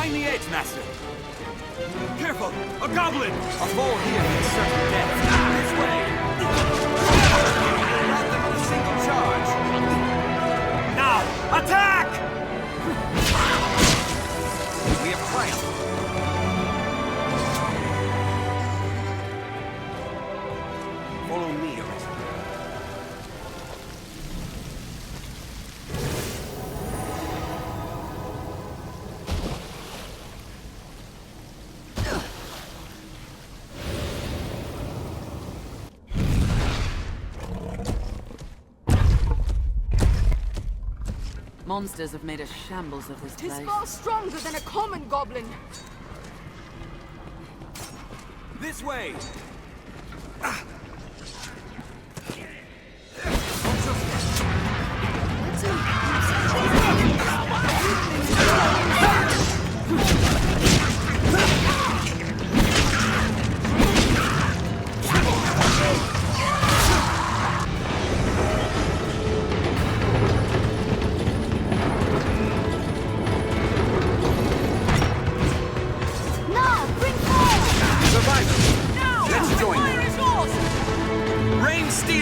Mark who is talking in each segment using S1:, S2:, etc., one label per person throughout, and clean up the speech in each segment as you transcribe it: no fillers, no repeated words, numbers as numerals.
S1: Mind the edge, Master. Careful! A goblin! A fall here means certain death. This way! Not them in a single charge. Now, attack! We have triumphed. Follow me, Arisen.
S2: Monsters have made a shambles of this place.
S3: Tis far stronger than a common goblin.
S1: This way!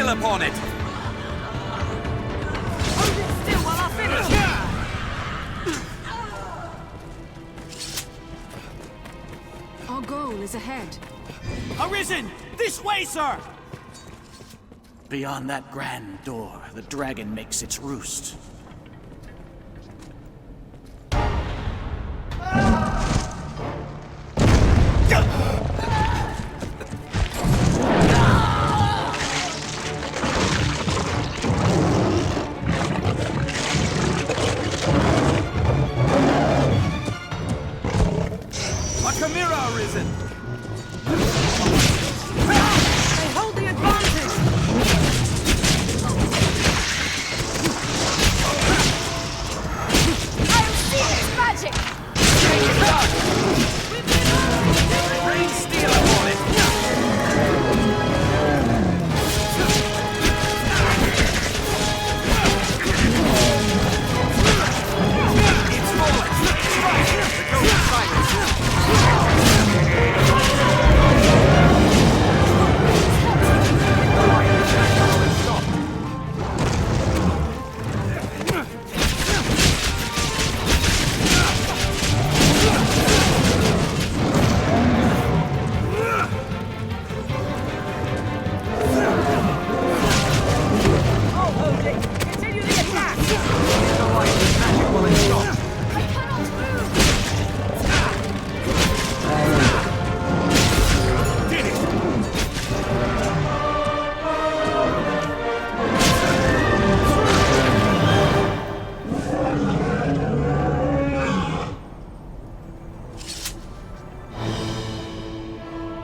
S1: Upon it!
S3: Hold it still while I finish! Our goal is ahead.
S1: Arisen! This way, sir!
S4: Beyond that grand door, the dragon makes its roost.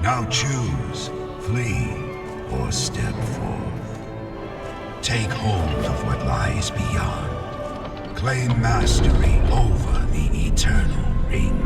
S5: Now choose, flee, or step forth. Take hold of what lies beyond. Claim mastery over the eternal ring.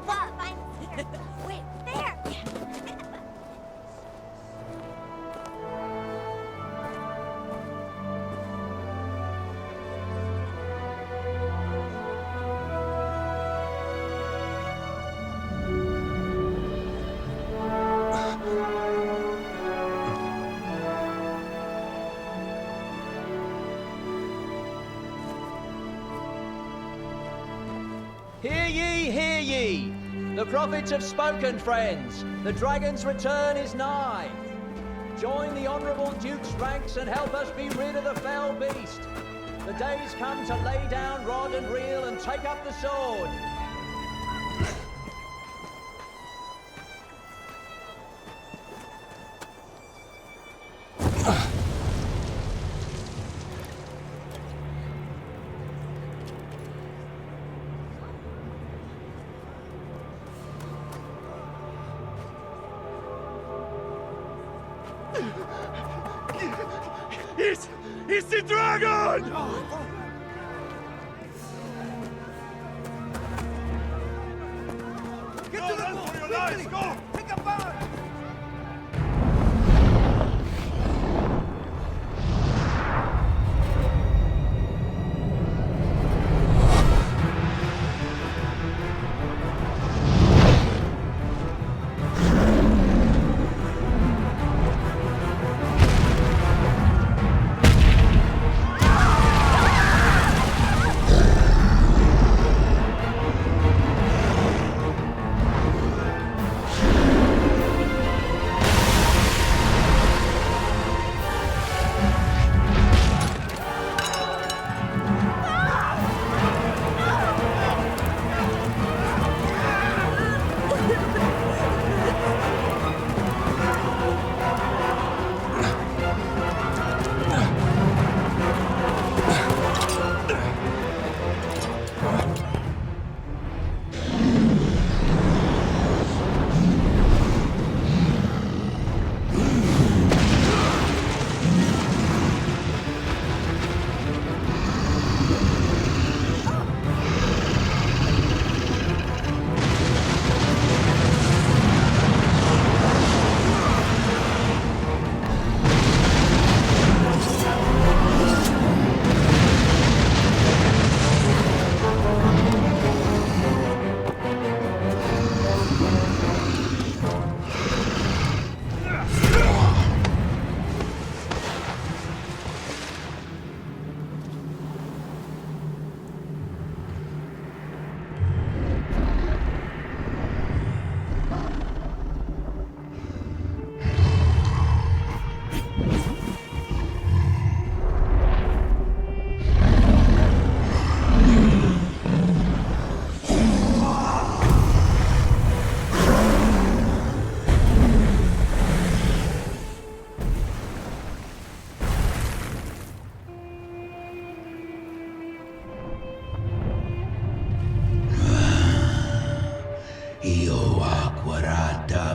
S6: keep up. Wait, there.
S7: Hear ye, hear ye! The prophets have spoken, friends. The dragon's return is nigh. Join the honourable Duke's ranks and help us be rid of the fell beast. The day's come to lay down rod and reel and take up the sword.
S1: It's the dragon! Get to the boat! For your lives, go! Take a boat!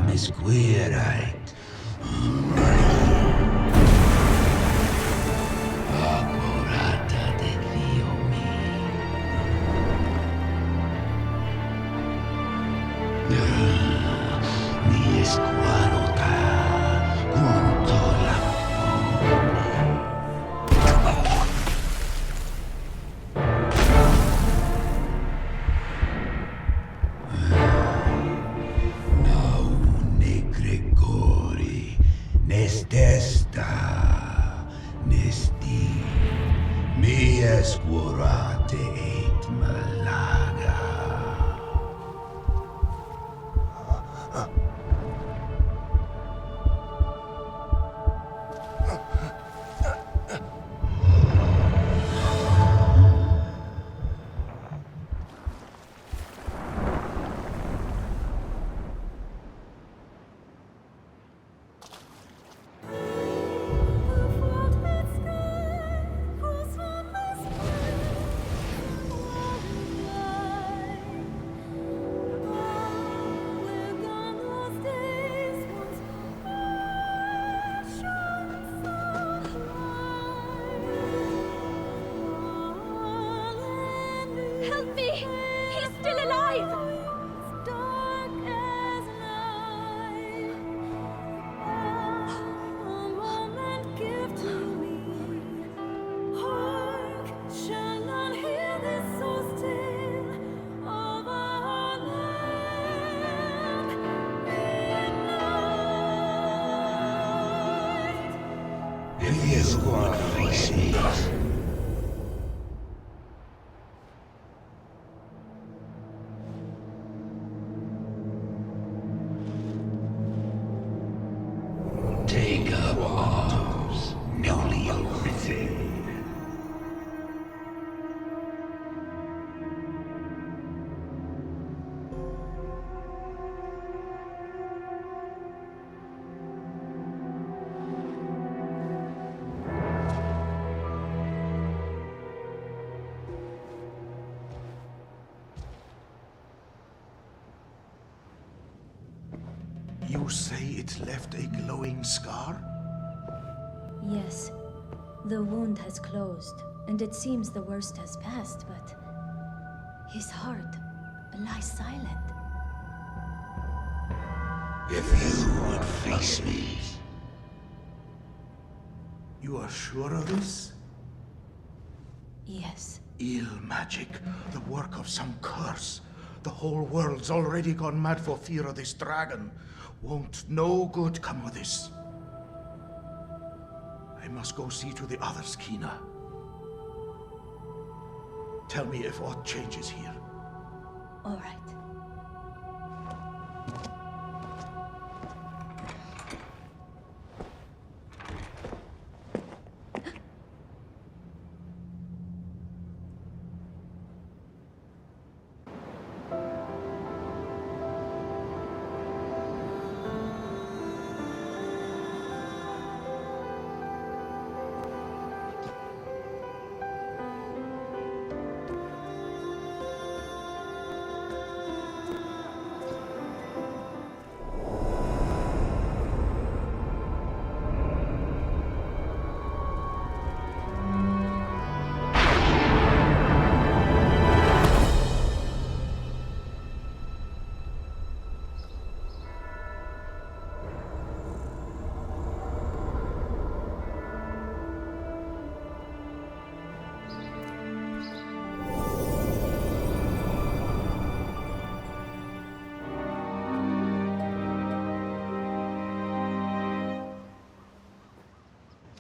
S5: Misquirite. Accurata de Dio mi esquarota junto la Nestesta, Nesti, mi escurate et malaga. Riesco a fixis. Take up arms, newly arisen.
S8: You say it left a glowing scar?
S9: Yes. The wound has closed, and it seems the worst has passed, but his heart lies silent.
S5: If you would face me.
S8: You are sure of this?
S9: Yes.
S8: Ill magic, the work of some curse. The whole world's already gone mad for fear of this dragon. Won't no good come of this? I must go see to the others, Kina. Tell me if aught changes here.
S9: All right.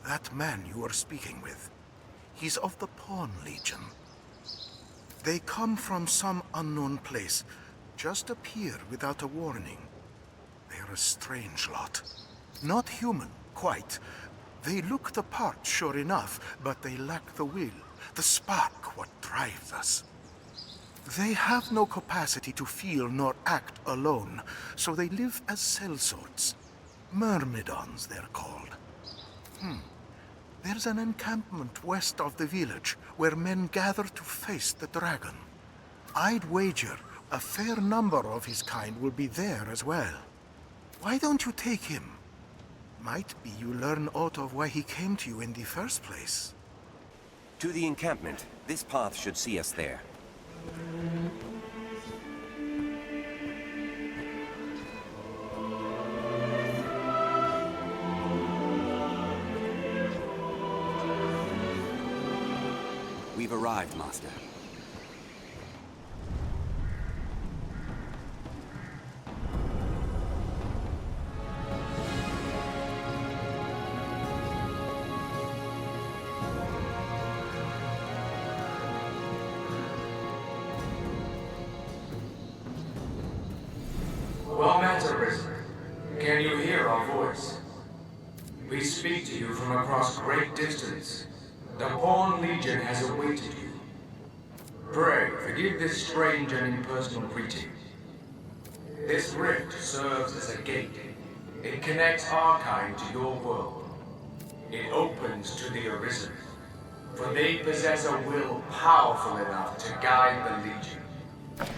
S8: That man you are speaking with, he's of the Pawn Legion. They come from some unknown place, just appear without a warning. They're a strange lot. Not human, quite. They look the part, sure enough, but they lack the will, the spark, what drives us. They have no capacity to feel nor act alone, so they live as sellswords. Myrmidons, they're called. There's an encampment west of the village where men gather to face the dragon. I'd wager a fair number of his kind will be there as well. Why don't you take him? Might be you learn aught of why he came to you in the first place.
S10: To the encampment. This path should see us there. We've arrived, Master.
S11: Well met, Arisen. Can you hear our voice? We speak to you from across great distance. The Pawn Legion has awaited you. Pray, forgive this strange and impersonal greeting. This rift serves as a gate. It connects our kind to your world. It opens to the Arisen, for they possess a will powerful enough to guide the Legion.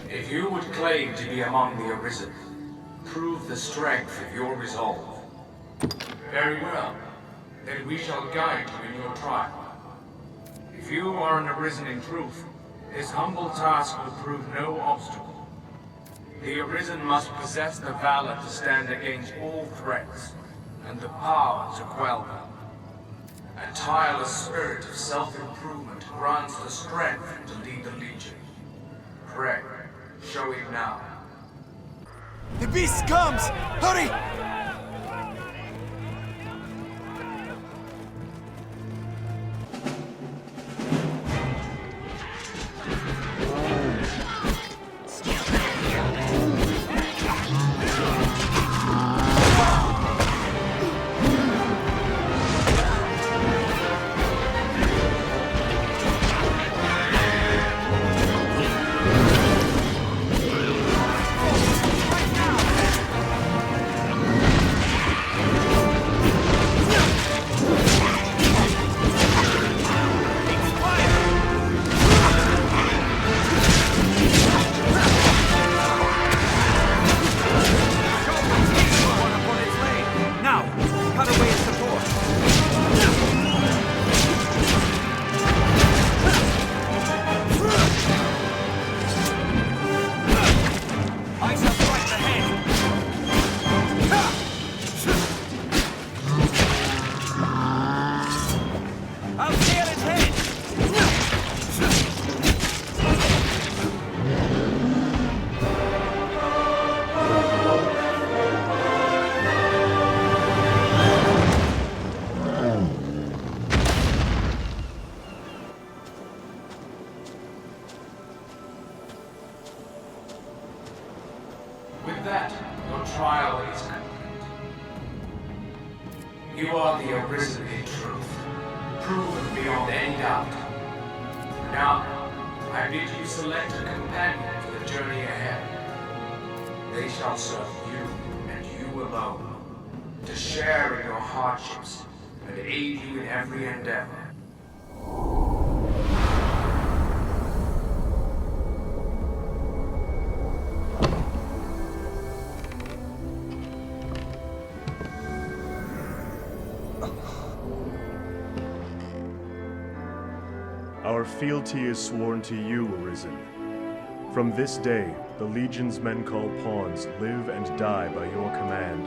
S11: If you would claim to be among the Arisen, prove the strength of your resolve. Very well. Then we shall guide you in your trial. If you are an Arisen in truth, this humble task will prove no obstacle. The Arisen must possess the valor to stand against all threats, and the power to quell them. A tireless spirit of self-improvement grants the strength to lead the Legion. Pray, show it now.
S1: The beast comes! Hurry!
S11: with that, your trial is complete. You are the Arisen in truth, proven beyond any doubt. Now, I bid you select a companion for the journey ahead. They shall serve you, and you alone, to share in your hardships and aid you in every endeavor.
S12: Our fealty is sworn to you, Arisen. From this day, the Legion's men called pawns live and die by your command.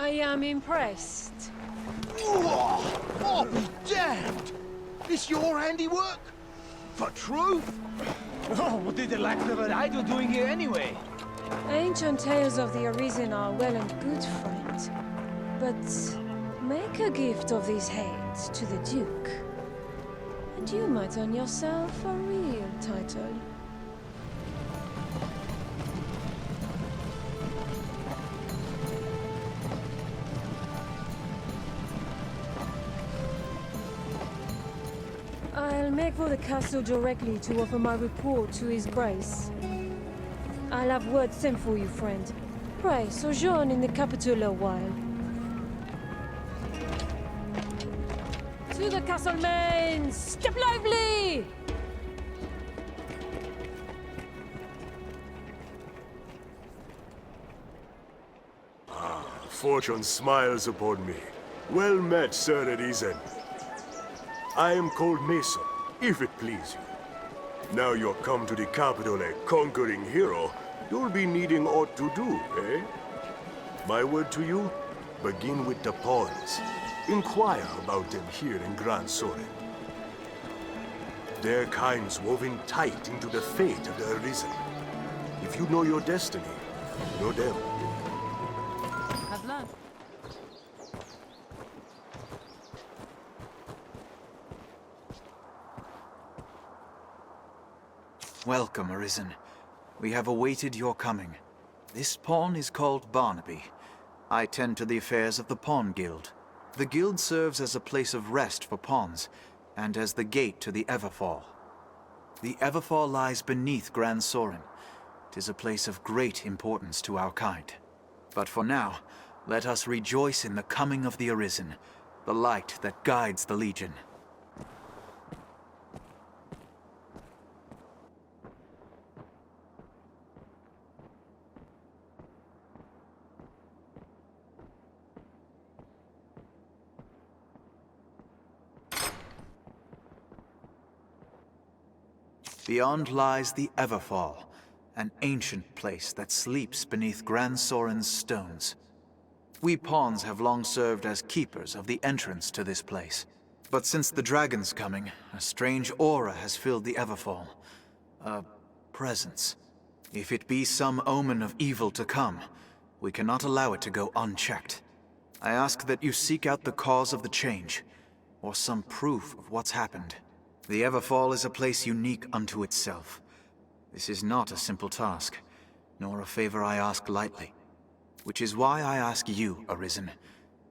S13: I am impressed.
S14: Oh, be damned! This your handiwork? For truth? Oh, what did the lack of an idol doing here anyway?
S13: Ancient tales of the Arisen are well and good, friend. But make a gift of these heads to the Duke, and you might earn yourself a real title. I'll make for the castle directly to offer my report to His Grace. I'll have word sent for you, friend. Pray, sojourn in the capital a while. To the castle mains! Step lively!
S15: Fortune smiles upon me. Well met, Sir Arisen. I am called Mason, if it please you. Now you're come to the capital a conquering hero, you'll be needing aught to do, eh? My word to you, begin with the pawns. Inquire about them here in Grand Soren. Their kind's woven tight into the fate of the Arisen. If you know your destiny, know them.
S2: Have luck.
S16: Welcome, Arisen. We have awaited your coming. This pawn is called Barnaby. I tend to the affairs of the Pawn Guild. The guild serves as a place of rest for pawns, and as the gate to the Everfall. The Everfall lies beneath Gran Soren. It is a place of great importance to our kind. But for now, let us rejoice in the coming of the Arisen, the light that guides the Legion. Beyond lies the Everfall, an ancient place that sleeps beneath Gran Soren's stones. We pawns have long served as keepers of the entrance to this place. But since the dragon's coming, a strange aura has filled the Everfall. A presence. If it be some omen of evil to come, we cannot allow it to go unchecked. I ask that you seek out the cause of the change, or some proof of what's happened. The Everfall is a place unique unto itself. This is not a simple task, nor a favor I ask lightly. Which is why I ask you, Arisen.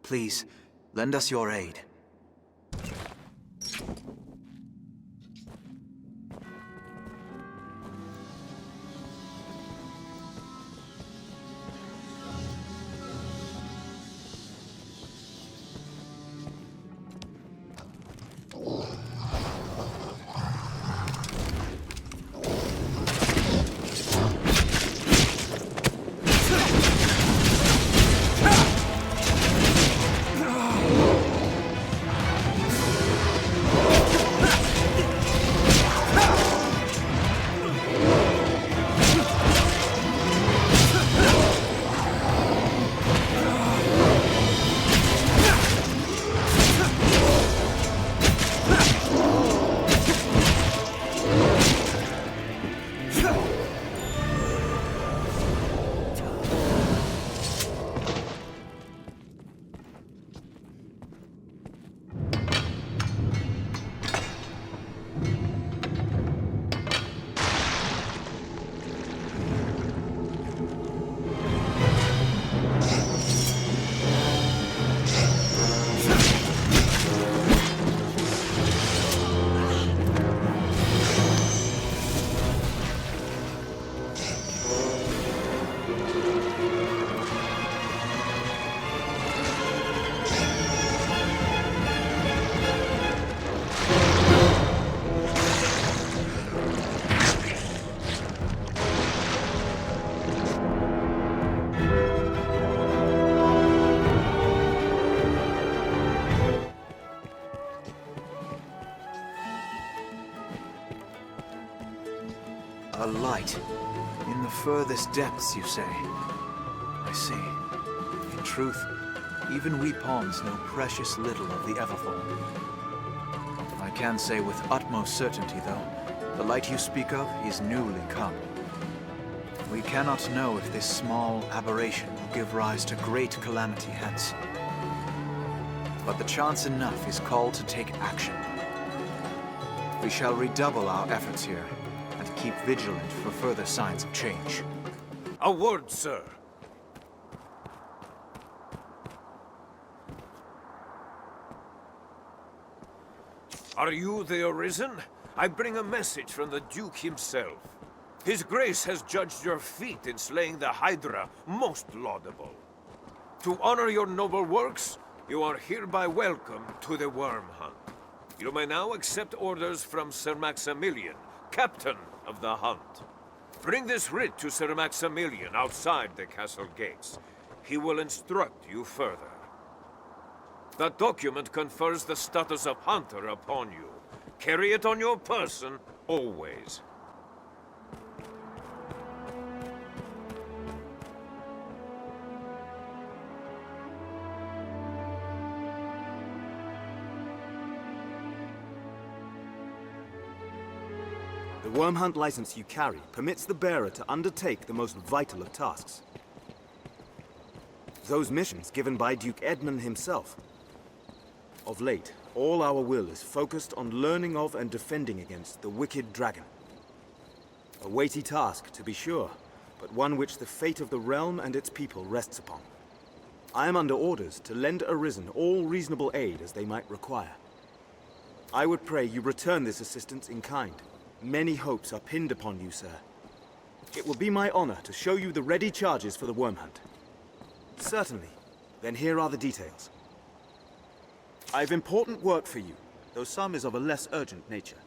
S16: Please, lend us your aid. A light. In the furthest depths, you say? I see. In truth, even we pawns know precious little of the Everfall. I can say with utmost certainty, though, the light you speak of is newly come. We cannot know if this small aberration will give rise to great calamity hence. But the chance enough is called to take action. We shall redouble our efforts here, and keep vigilant for further signs of change.
S17: A word, sir. Are you the Arisen? I bring a message from the Duke himself. His Grace has judged your feat in slaying the Hydra most laudable. To honor your noble works, you are hereby welcome to the Worm Hunt. You may now accept orders from Sir Maximilian, Captain of the Hunt. Bring this writ to Sir Maximilian outside the castle gates. He will instruct you further. That document confers the status of Hunter upon you. Carry it on your person, always.
S18: The Worm Hunt license you carry permits the bearer to undertake the most vital of tasks. Those missions given by Duke Edmund himself. Of late, all our will is focused on learning of and defending against the wicked dragon. A weighty task, to be sure, but one which the fate of the realm and its people rests upon. I am under orders to lend Arisen all reasonable aid as they might require. I would pray you return this assistance in kind. Many hopes are pinned upon you, sir. It will be my honor to show you the ready charges for the worm hunt. Certainly. Then here are the details. I've important work for you, though some is of a less urgent nature.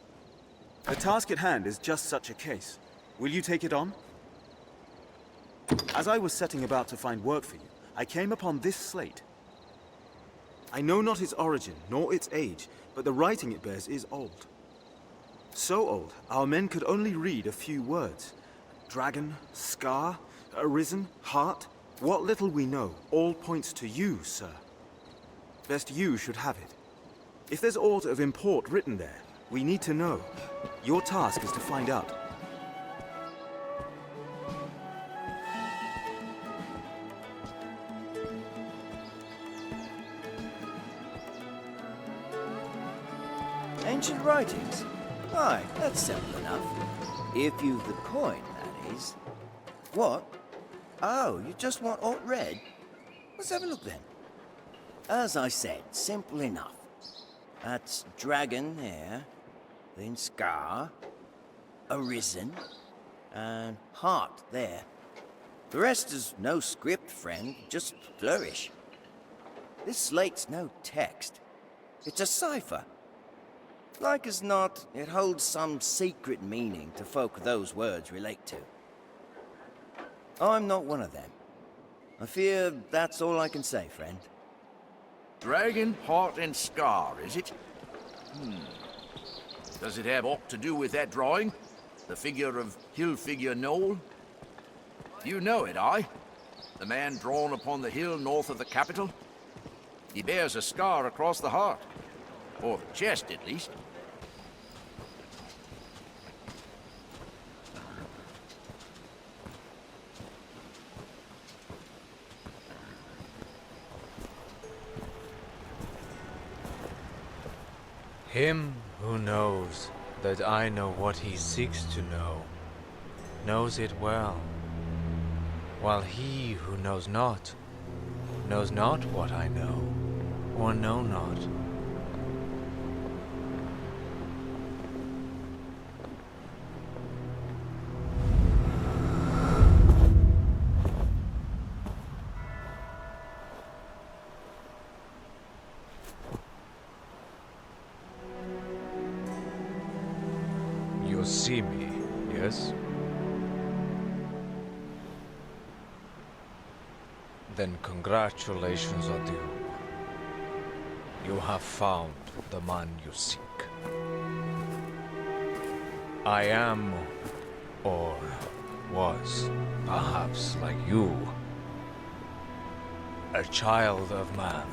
S18: The task at hand is just such a case. Will you take it on? As I was setting about to find work for you, I came upon this slate. I know not its origin, nor its age, but the writing it bears is old. So old, our men could only read a few words. Dragon, scar, arisen, heart. What little we know all points to you, sir. Best you should have it. If there's aught of import written there, we need to know. Your task is to find out.
S19: Ancient writings? Aye, that's simple enough. If you've the coin, that is. What? Oh, you just want aught read? Let's have a look then. As I said, simple enough. That's dragon there, then scar, arisen, and heart there. The rest is no script, friend, just flourish. This slate's no text. It's a cipher. Like as not, it holds some secret meaning to folk those words relate to. I'm not one of them. I fear that's all I can say, friend.
S20: Dragon, heart, and scar, is it? Does it have aught to do with that drawing? The figure of hill figure Knoll? You know it, aye? The man drawn upon the hill north of the capital? He bears a scar across the heart. Or the chest, at least.
S21: Him who knows that I know what he seeks to know, knows it well, while he who knows not what I know, or know not. You see me, yes? Then congratulations are due. You have found the man you seek. I am, or was, perhaps like you, a child of man,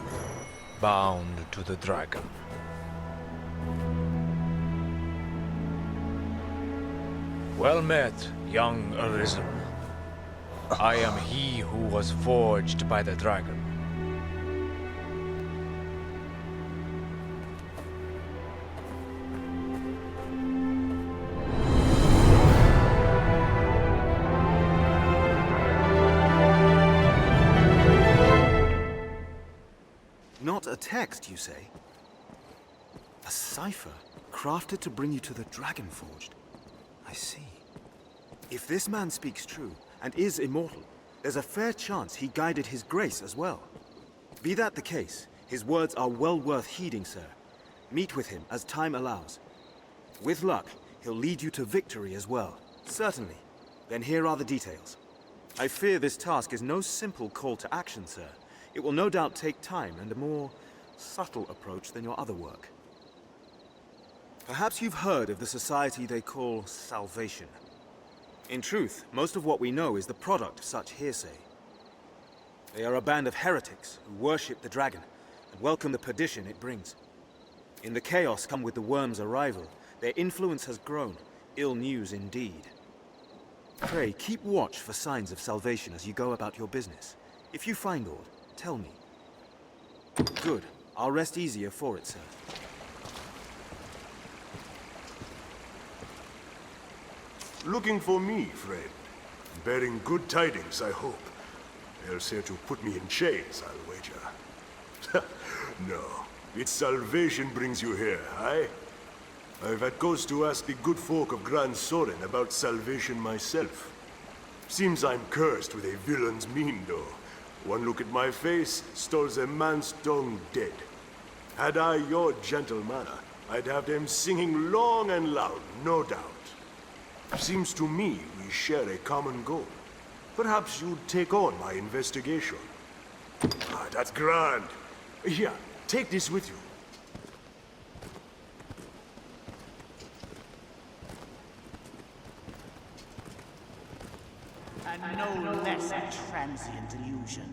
S21: bound to the dragon. Well met, young Arisen. I am he who was forged by the dragon.
S18: Not a text, you say? A cipher crafted to bring you to the dragon forged. I see. If this man speaks true, and is immortal, there's a fair chance he guided his grace as well. Be that the case, his words are well worth heeding, sir. Meet with him as time allows. With luck, he'll lead you to victory as well. Certainly. Then here are the details. I fear this task is no simple call to action, sir. It will no doubt take time and a more subtle approach than your other work. Perhaps you've heard of the society they call Salvation. In truth, most of what we know is the product of such hearsay. They are a band of heretics who worship the dragon and welcome the perdition it brings. In the chaos come with the worm's arrival, their influence has grown, ill news indeed. Pray, keep watch for signs of salvation as you go about your business. If you find aught, tell me. Good. I'll rest easier for it, sir.
S15: Looking for me, friend. Bearing good tidings, I hope. Else here to put me in chains, I'll wager. No, it's salvation brings you here, aye? I've had cause to ask the good folk of Gran Soren about salvation myself. Seems I'm cursed with a villain's mien, though. One look at my face, stalls a man's tongue dead. Had I your gentle manner, I'd have them singing long and loud, no doubt. Seems to me we share a common goal. Perhaps you'd take on my investigation. Ah, that's grand. Here, take this with you.
S4: And no less a transient illusion.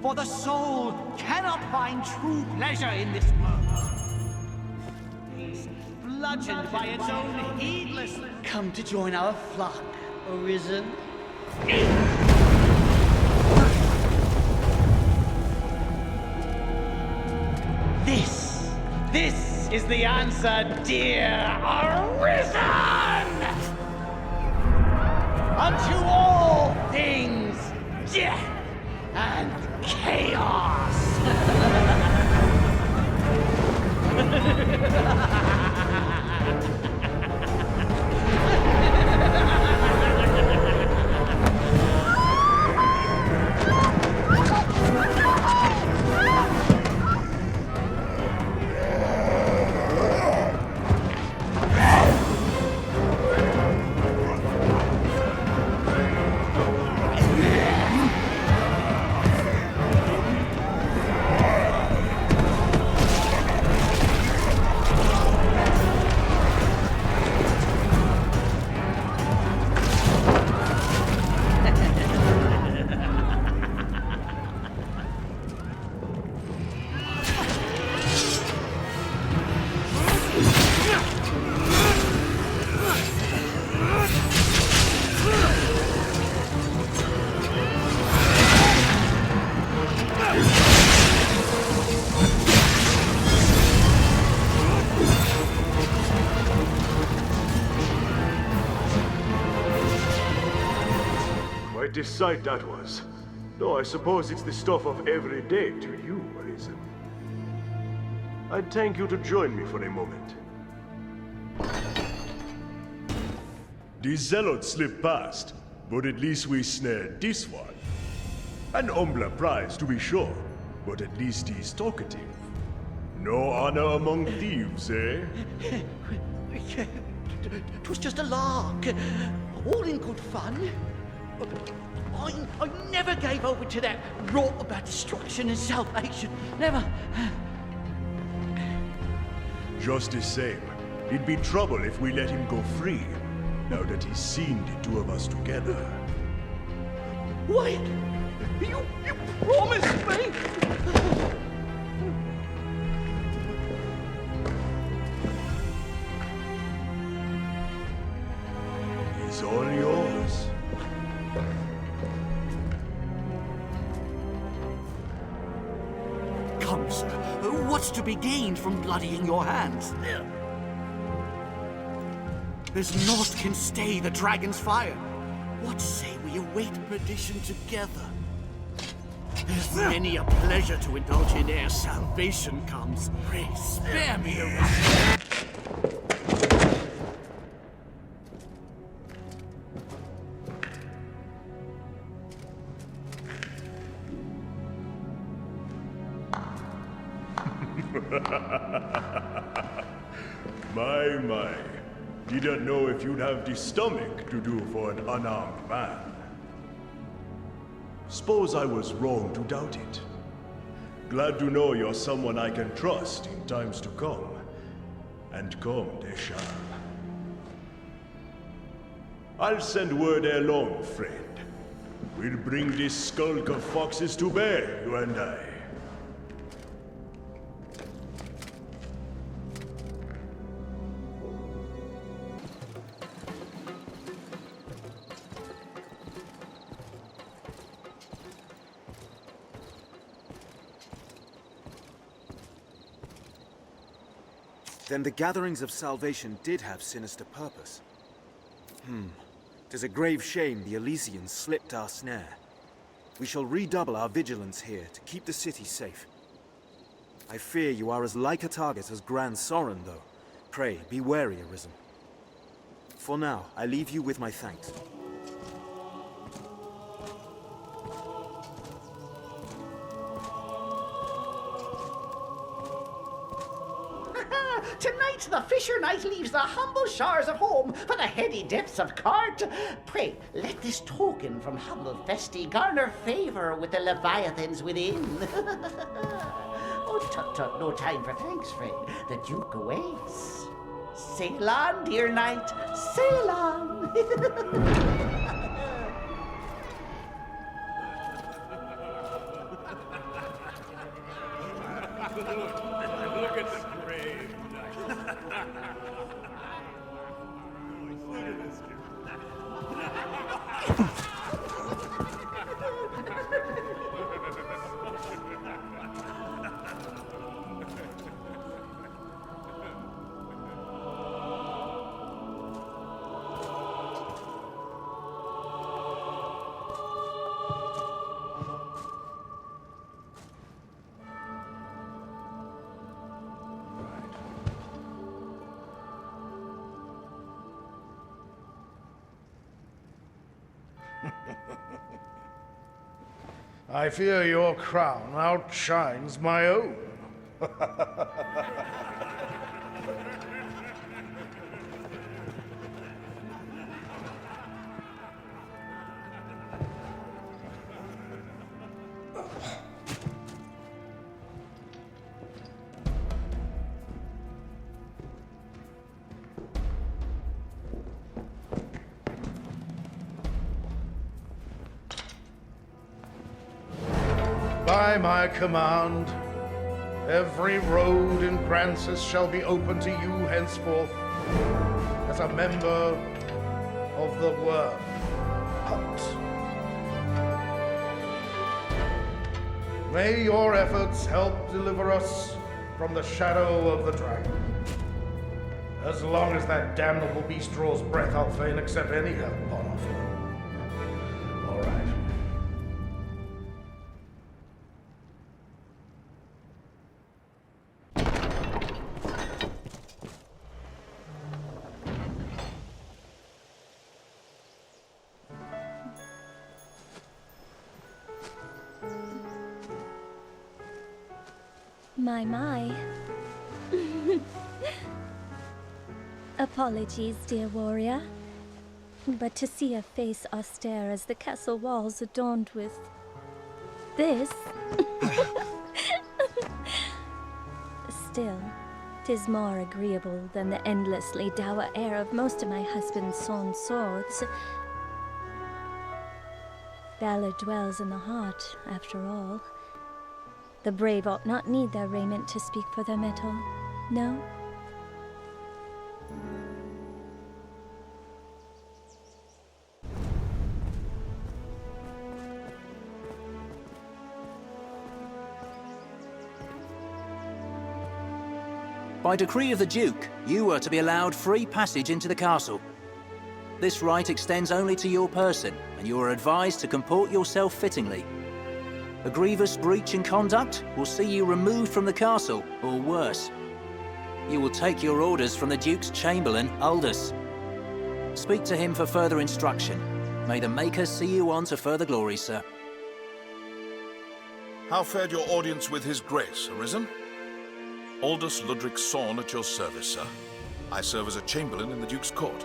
S4: For the soul cannot find true pleasure in this world. It's bludgeoned by its own heedlessness. Come to join our flock, Arisen. This is the answer, dear Arisen! Unto all things, death and chaos!
S15: Quite a sight that was. Though I suppose it's the stuff of every day to you, Arisen. I'd thank you to join me for a moment.
S12: The zealots slipped past, but at least we snared this one. An humbler prize, to be sure, but at least he's talkative. No honor among thieves, eh?
S4: It was just a lark, all in good fun. I never gave over to that rot about destruction and salvation. Never.
S12: Just the same, it'd be trouble if we let him go free, now that he's seen the two of us together.
S4: Wait! You promised me!
S12: He's all yours.
S4: Come, sir. What's to be gained from bloodying your hands? There's naught can stay the dragon's fire. What say we await perdition together? There's many a pleasure to indulge in ere salvation comes. Pray, spare me the rest.
S12: My. Didn't know if you'd have the stomach to do for an unarmed man. Suppose I was wrong to doubt it. Glad to know you're someone I can trust in times to come. And come they shall. I'll send word ere long, friend. We'll bring this skulk of foxes to bear, you and I.
S18: Then the gatherings of salvation did have sinister purpose. 'Tis a grave shame the Elysians slipped our snare. We shall redouble our vigilance here to keep the city safe. I fear you are as like a target as Grand Soren, though. Pray, be wary, Arisen. For now, I leave you with my thanks.
S3: Tonight the fisher knight leaves the humble shores of home for the heady depths of court. Pray, let this token from humble Festi garner favour with the leviathans within. Oh, tut, no time for thanks, friend. The Duke awaits. Sail on, dear knight, sail on.
S12: Look at the brave knight.
S14: I fear your crown outshines my own. By my command, every road in Francis shall be open to you henceforth as a member of the Worm Hunt. May your efforts help deliver us from the shadow of the dragon. As long as that damnable beast draws breath, I'll fain accept any help on offer. All right.
S9: My. Apologies, dear warrior. But to see a face austere as the castle walls adorned with this... Still, 'tis more agreeable than the endlessly dour air of most of my husband's sawn swords. Valor dwells in the heart, after all. The brave ought not need their raiment to speak for their mettle, no?
S22: By decree of the Duke, you are to be allowed free passage into the castle. This right extends only to your person, and you are advised to comport yourself fittingly. A grievous breach in conduct will see you removed from the castle, or worse. You will take your orders from the Duke's Chamberlain, Aldous. Speak to him for further instruction. May the Maker see you on to further glory, sir.
S23: How fared your audience with His Grace, Arisen? Aldous Ludric Sorn at your service, sir. I serve as a Chamberlain in the Duke's court.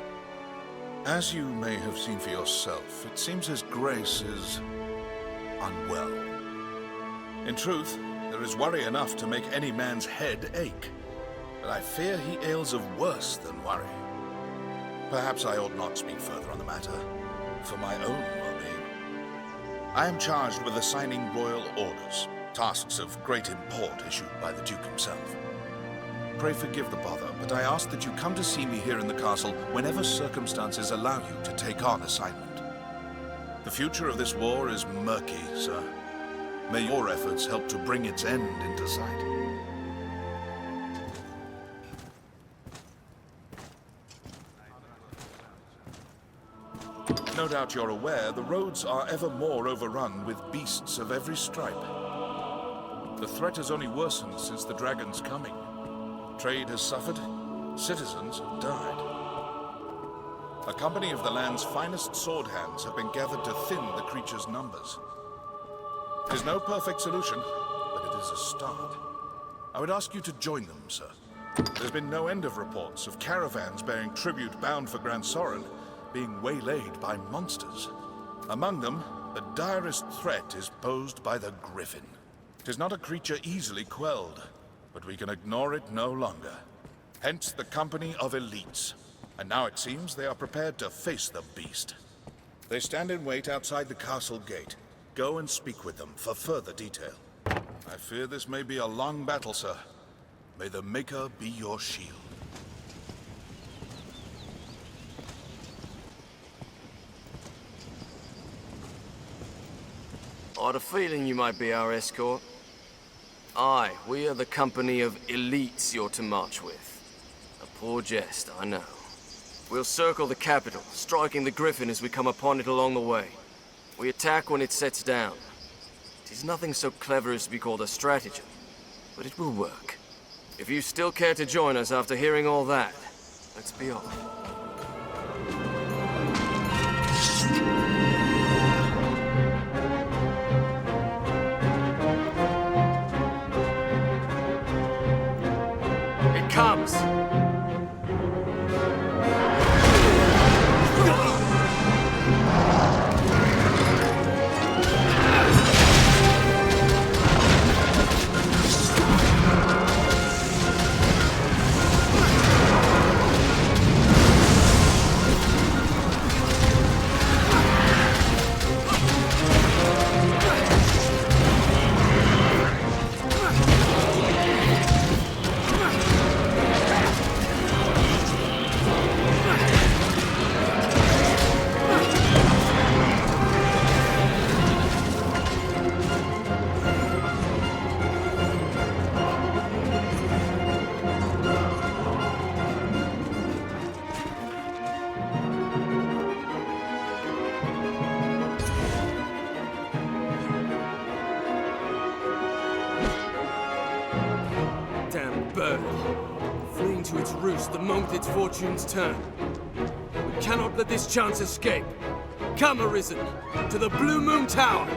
S23: As you may have seen for yourself, it seems His Grace is unwell. In truth, there is worry enough to make any man's head ache. But I fear he ails of worse than worry. Perhaps I ought not speak further on the matter, for my own well-being. I am charged with assigning royal orders, tasks of great import issued by the Duke himself. Pray forgive the bother, but I ask that you come to see me here in the castle whenever circumstances allow you to take on assignment. The future of this war is murky, sir. May your efforts help to bring its end into sight. doubt you're aware, the roads are ever more overrun with beasts of every stripe. The threat has only worsened since the dragon's coming. Trade has suffered, citizens have died. A company of the land's finest sword hands have been gathered to thin the creature's numbers. It is no perfect solution, but it is a start. I would ask you to join them, sir. There's been no end of reports of caravans bearing tribute bound for Gran Soren being waylaid by monsters. Among them, the direst threat is posed by the Griffin. It is not a creature easily quelled, but we can ignore it no longer. Hence the company of elites. And now it seems they are prepared to face the beast. They stand in wait outside the castle gate. Go and speak with them for further detail. I fear this may be a long battle, sir. May the Maker be your shield.
S5: I had a feeling you might be our escort. Aye, we are the company of elites you're to march with. A poor jest, I know. We'll circle the capital, striking the Griffin as we come upon it along the way. We attack when it sets down. It is nothing so clever as to be called a stratagem, but it will work. If you still care to join us after hearing all that, let's be off. It comes! Fleeing to its roost the moment its fortunes turn. We cannot let this chance escape. Come, Arisen, to the Blue Moon Tower!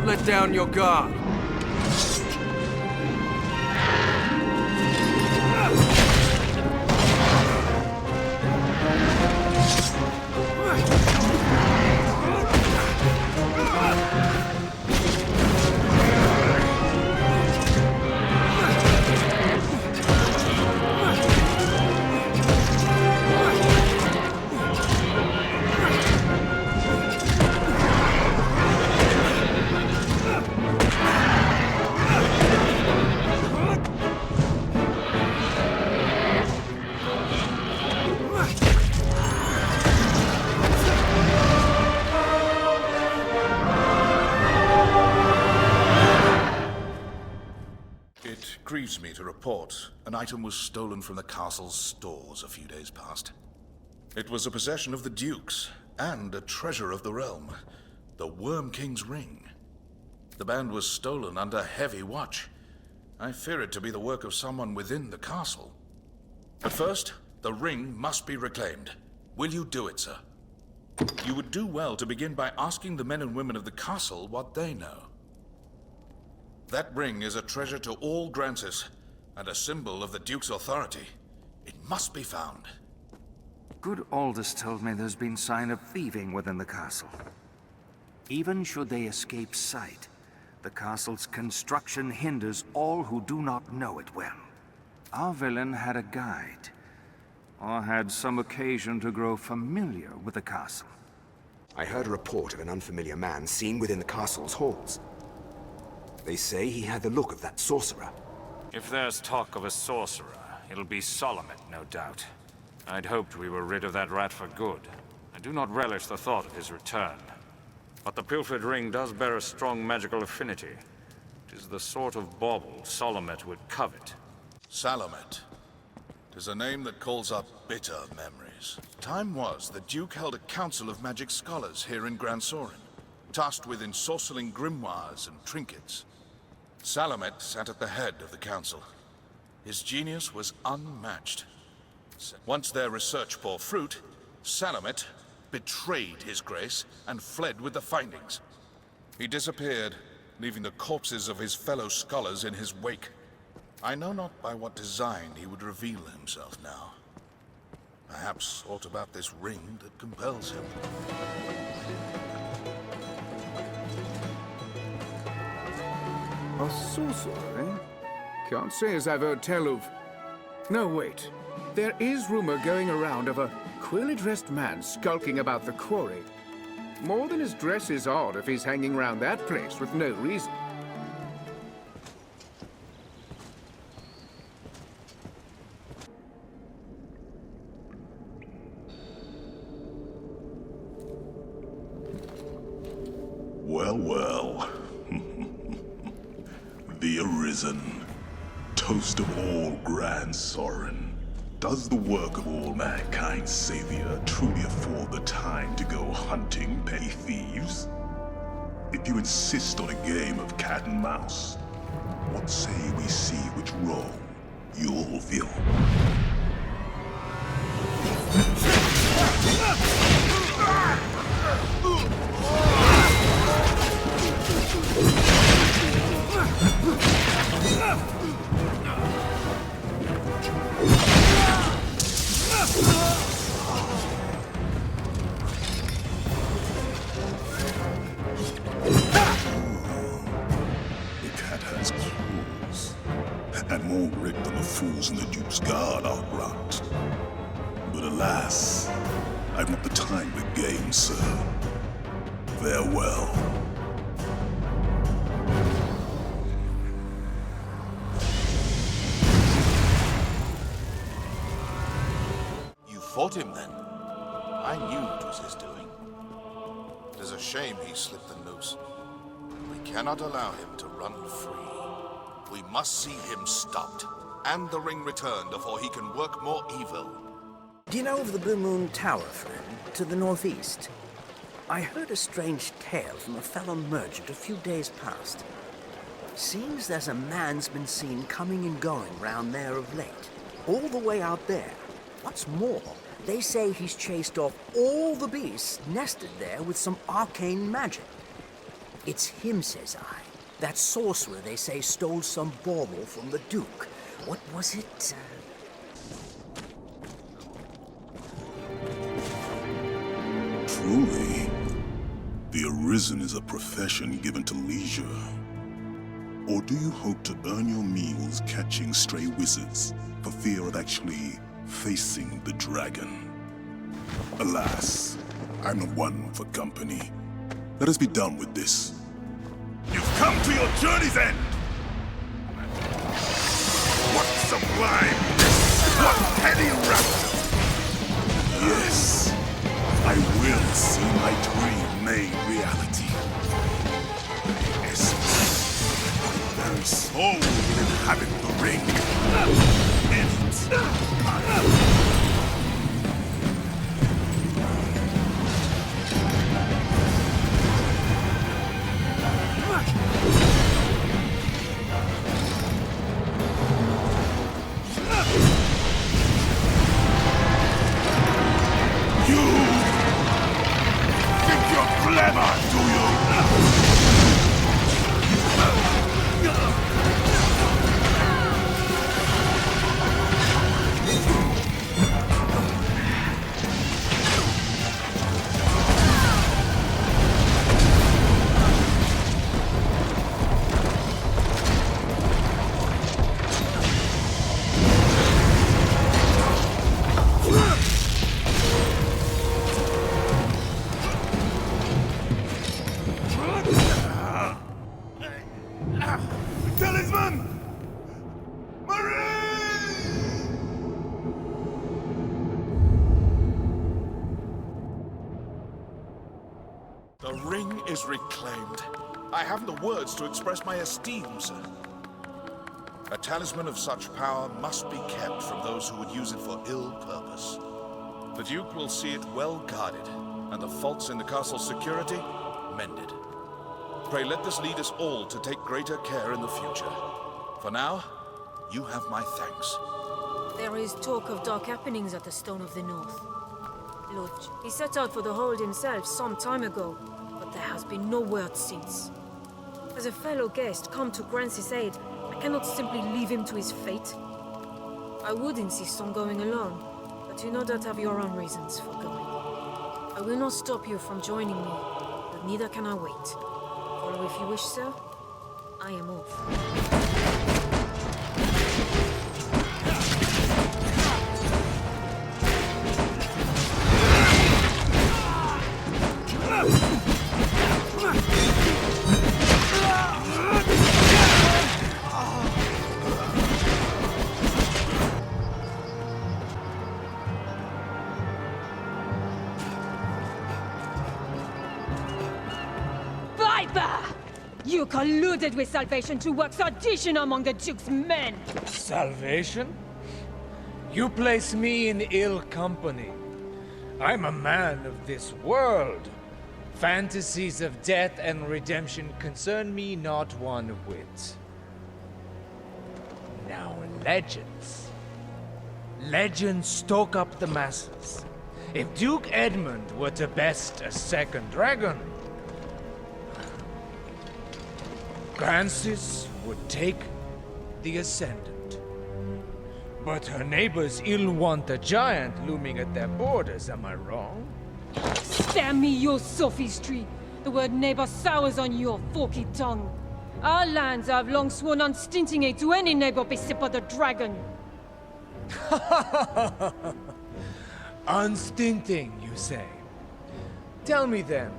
S5: let down your guard.
S23: Grieves me to report, an item was stolen from the castle's stores a few days past. It was a possession of the Dukes, and a treasure of the realm, the Worm King's ring. The band was stolen under heavy watch. I fear it to be the work of someone within the castle. But first, the ring must be reclaimed. Will you do it, sir? You would do well to begin by asking the men and women of the castle what they know. That ring is a treasure to all Grancis, and a symbol of the Duke's authority. It must be found.
S6: Good Aldous told me there's been sign of thieving within the castle. Even should they escape sight, the castle's construction hinders all who do not know it well. Our villain had a guide, or had some occasion to grow familiar with the castle.
S7: I heard a report of an unfamiliar man seen within the castle's halls. They say he had the look of that sorcerer.
S8: If there's talk of a sorcerer, it'll be Solomon, no doubt. I'd hoped we were rid of that rat for good. I do not relish the thought of his return. But the pilfered ring does bear a strong magical affinity. It is the sort of bauble Salomet would covet.
S23: Salomet. It is a name that calls up bitter memories. Time was the Duke held a council of magic scholars here in Gran Soren, tasked with ensorceling grimoires and trinkets. Salomet sat at the head of the council. His genius was unmatched. Once their research bore fruit, Salomet betrayed his grace and fled with the findings. He disappeared, leaving the corpses of his fellow scholars in his wake. I know not by what design he would reveal himself now. Perhaps aught about this ring that compels him.
S24: A sorcerer, eh? Can't say as I've heard tell of... No, wait. There is rumor going around of a queerly dressed man skulking about the quarry. More than his dress is odd if he's hanging around that place with no reason.
S25: Well, well. The Arisen, toast of all Gran Soren. Does the work of all mankind's savior truly afford the time to go hunting petty thieves? If you insist on a game of cat and mouse, what say we see which role you'll fill? The cat has claws, and more grit than the fools in the Duke's Guard, I'll grant. But alas, I've not the time to game, sir. Farewell.
S23: You fought him then? I knew it was his doing. It is a shame he slipped the noose. We cannot allow him to run free. We must see him stopped, and the ring returned before he can work more evil.
S6: Do you know of the Blue Moon Tower, friend, to the northeast? I heard a strange tale from a fellow merchant a few days past. Seems there's a man's been seen coming and going round there of late, all the way out there. What's more, they say he's chased off all the beasts nested there with some arcane magic.
S1: It's him, says I. That sorcerer, they say, stole some bauble from the Duke. What was it?
S25: Truly, the Arisen is a profession given to leisure. Or do you hope to earn your meals catching stray wizards for fear of actually facing the dragon? Alas, I'm not one for company. Let us be done with this. You've come to your journey's end! What sublime, what heady rapture! Yes, I will see my dream made reality. My essence, my very soul will inhabit the ring. In it.
S23: The ring is reclaimed. I haven't the words to express my esteem, sir. A talisman of such power must be kept from those who would use it for ill purpose. The Duke will see it well guarded, and the faults in the castle's security mended. Pray let this lead us all to take greater care in the future. For now, you have my thanks.
S2: There is talk of dark happenings at the Stone of the North. Lord, he set out for the hold himself some time ago, but there has been no word since. As a fellow guest come to grant his aid, I cannot simply leave him to his fate. I would insist on going alone, but you no doubt have your own reasons for going. I will not stop you from joining me, but neither can I wait. Follow if you wish, sir. I am off.
S10: You colluded with Salvation to work sedition among the Duke's men!
S21: Salvation? You place me in ill company. I'm a man of this world. Fantasies of death and redemption concern me not one whit. Now legends. Legends stoke up the masses. If Duke Edmund were to best a second dragon, Francis would take the ascendant. But her neighbors ill want a giant looming at their borders, am I wrong?
S10: Spare me your sophistry! The word neighbor sours on your forky tongue. Our lands have long sworn unstinting aid to any neighbor beset by the dragon.
S21: Unstinting, you say? Tell me then,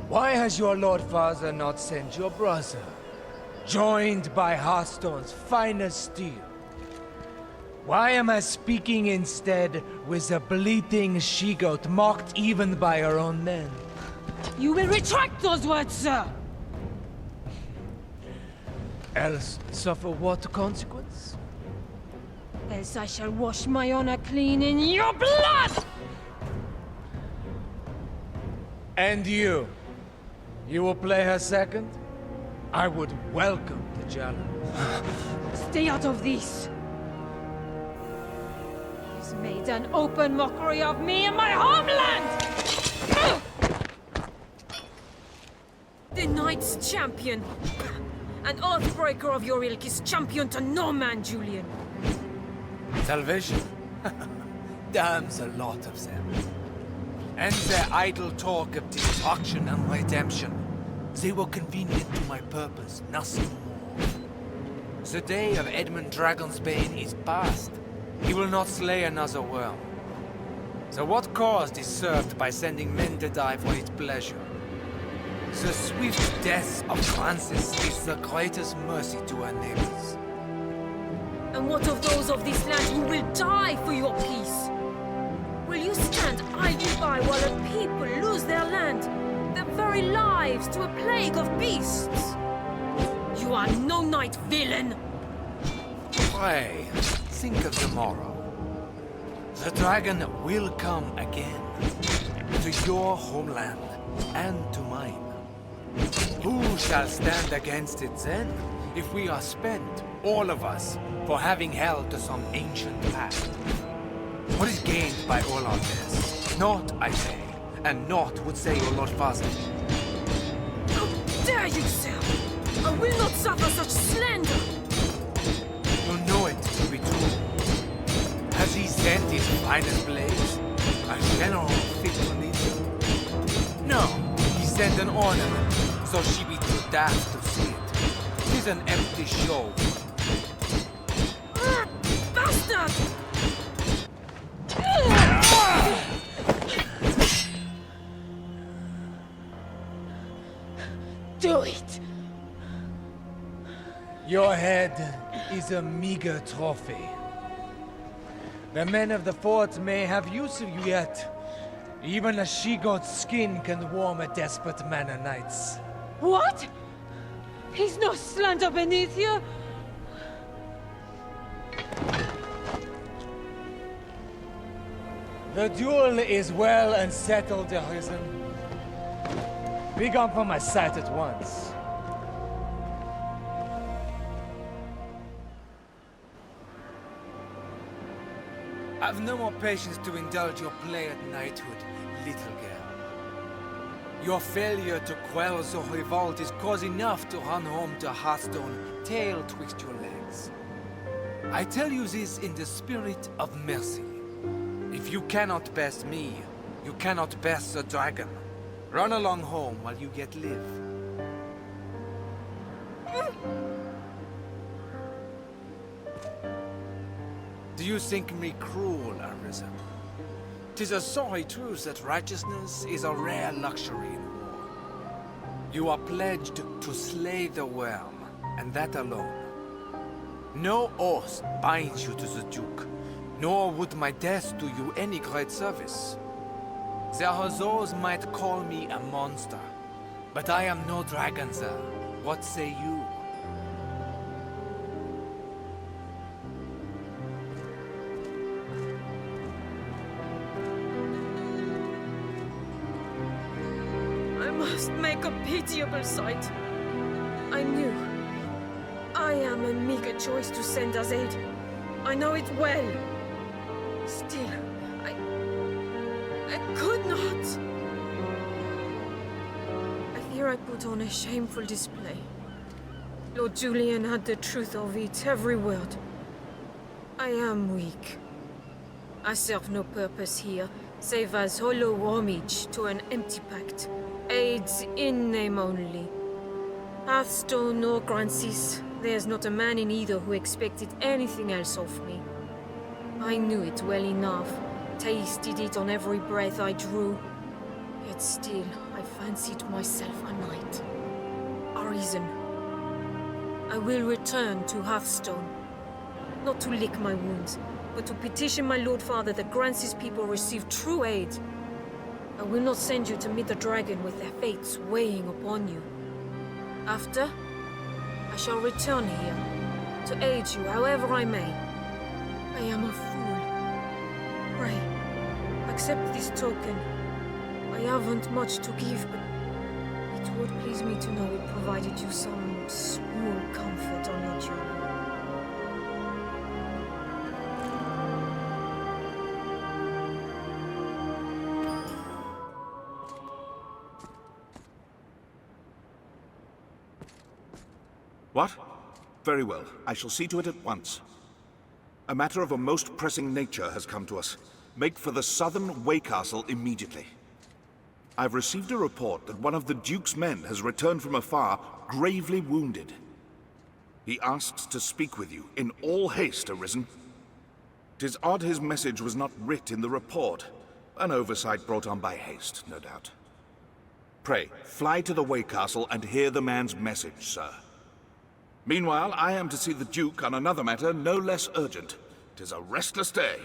S21: why has your Lord Father not sent your brother, joined by Hearthstone's finest steel? Why am I speaking instead with a bleating she-goat mocked even by her own men?
S10: You will retract those words, sir!
S21: Else suffer what consequence?
S10: Else I shall wash my honor clean in your blood!
S21: And you? You will play her second? I would welcome the challenge.
S10: Stay out of this! He's made an open mockery of me and my homeland!
S2: champion. An oathbreaker of your ilk is champion to no man, Julian.
S21: Salvation? Damns a lot of them. And their idle talk of destruction and redemption. They were convenient to my purpose, nothing more. The day of Edmund Dragonsbane is past. He will not slay another worm. So what cause is served by sending men to die for his pleasure? The swift death of Francis is the greatest mercy to our neighbors.
S2: And what of those of this land who will die for your peace? Will you stand idly by while a people lose their land, their very lives, to a plague of beasts? You are no knight, villain!
S21: Pray, think of tomorrow. The dragon will come again, to your homeland and to mine. Who shall stand against it then, if we are spent, all of us, for having held to some ancient path? What is gained by all our deaths? Naught, I say, and naught would say your Lord Father.
S2: How dare you, sir! I will not suffer such slander!
S21: You know it to be true. Has he sent his finest blades? A general fit to lead them? No, he sent an ornament, so she be too daft to see it. 'Tis an empty show.
S2: Bastard!
S10: Do it!
S21: Your head is a meager trophy. The men of the fort may have use of you yet. Even a she-goat's skin can warm a desperate man o' nights.
S10: What? He's no slander beneath you?
S21: The duel is well and settled, Arisen. Be gone from my sight at once. I've no more patience to indulge your play at knighthood, little girl. Your failure to quell the revolt is cause enough to run home to Hearthstone, tail twixt your legs. I tell you this in the spirit of mercy. If you cannot best me, you cannot best the dragon. Run along home while you yet live. Do you think me cruel, Arisen? 'Tis a sorry truth that righteousness is a rare luxury in war. You are pledged to slay the worm, and that alone. No oath binds you to the Duke, nor would my death do you any great service. There are those might call me a monster, but I am no dragon, sir. What say you?
S2: I must make a pitiable sight. I knew. I am a meager choice to send as aid. I know it well. Still, I could not. I fear I put on a shameful display. Lord Julian had the truth of it, every word. I am weak. I serve no purpose here, save as hollow homage to an empty pact. Aids in name only. Hearthstone or Grancis, there's not a man in either who expected anything else of me. I knew it well enough, tasted it on every breath I drew. Yet still, I fancied myself a knight. Arisen. I will return to Hearthstone. Not to lick my wounds, but to petition my Lord Father that Grancis people receive true aid. I will not send you to meet the dragon with their fates weighing upon you. After, I shall return here, to aid you however I may. I am a fool. Pray, accept this token. I haven't much to give, but it would please me to know it provided you some small comfort on your journey.
S11: What? Very well. I shall see to it at once. A matter of a most pressing nature has come to us. Make for the southern Way Castle immediately. I've received a report that one of the Duke's men has returned from afar, gravely wounded. He asks to speak with you, in all haste, Arisen. 'Tis odd his message was not writ in the report. An oversight brought on by haste, no doubt. Pray, fly to the Way Castle and hear the man's message, sir. Meanwhile, I am to see the Duke on another matter no less urgent. 'Tis a restless day.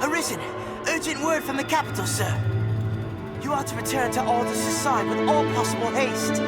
S13: Arisen! Urgent word from the capital, sir. You are to return to Aldous' side with all possible haste.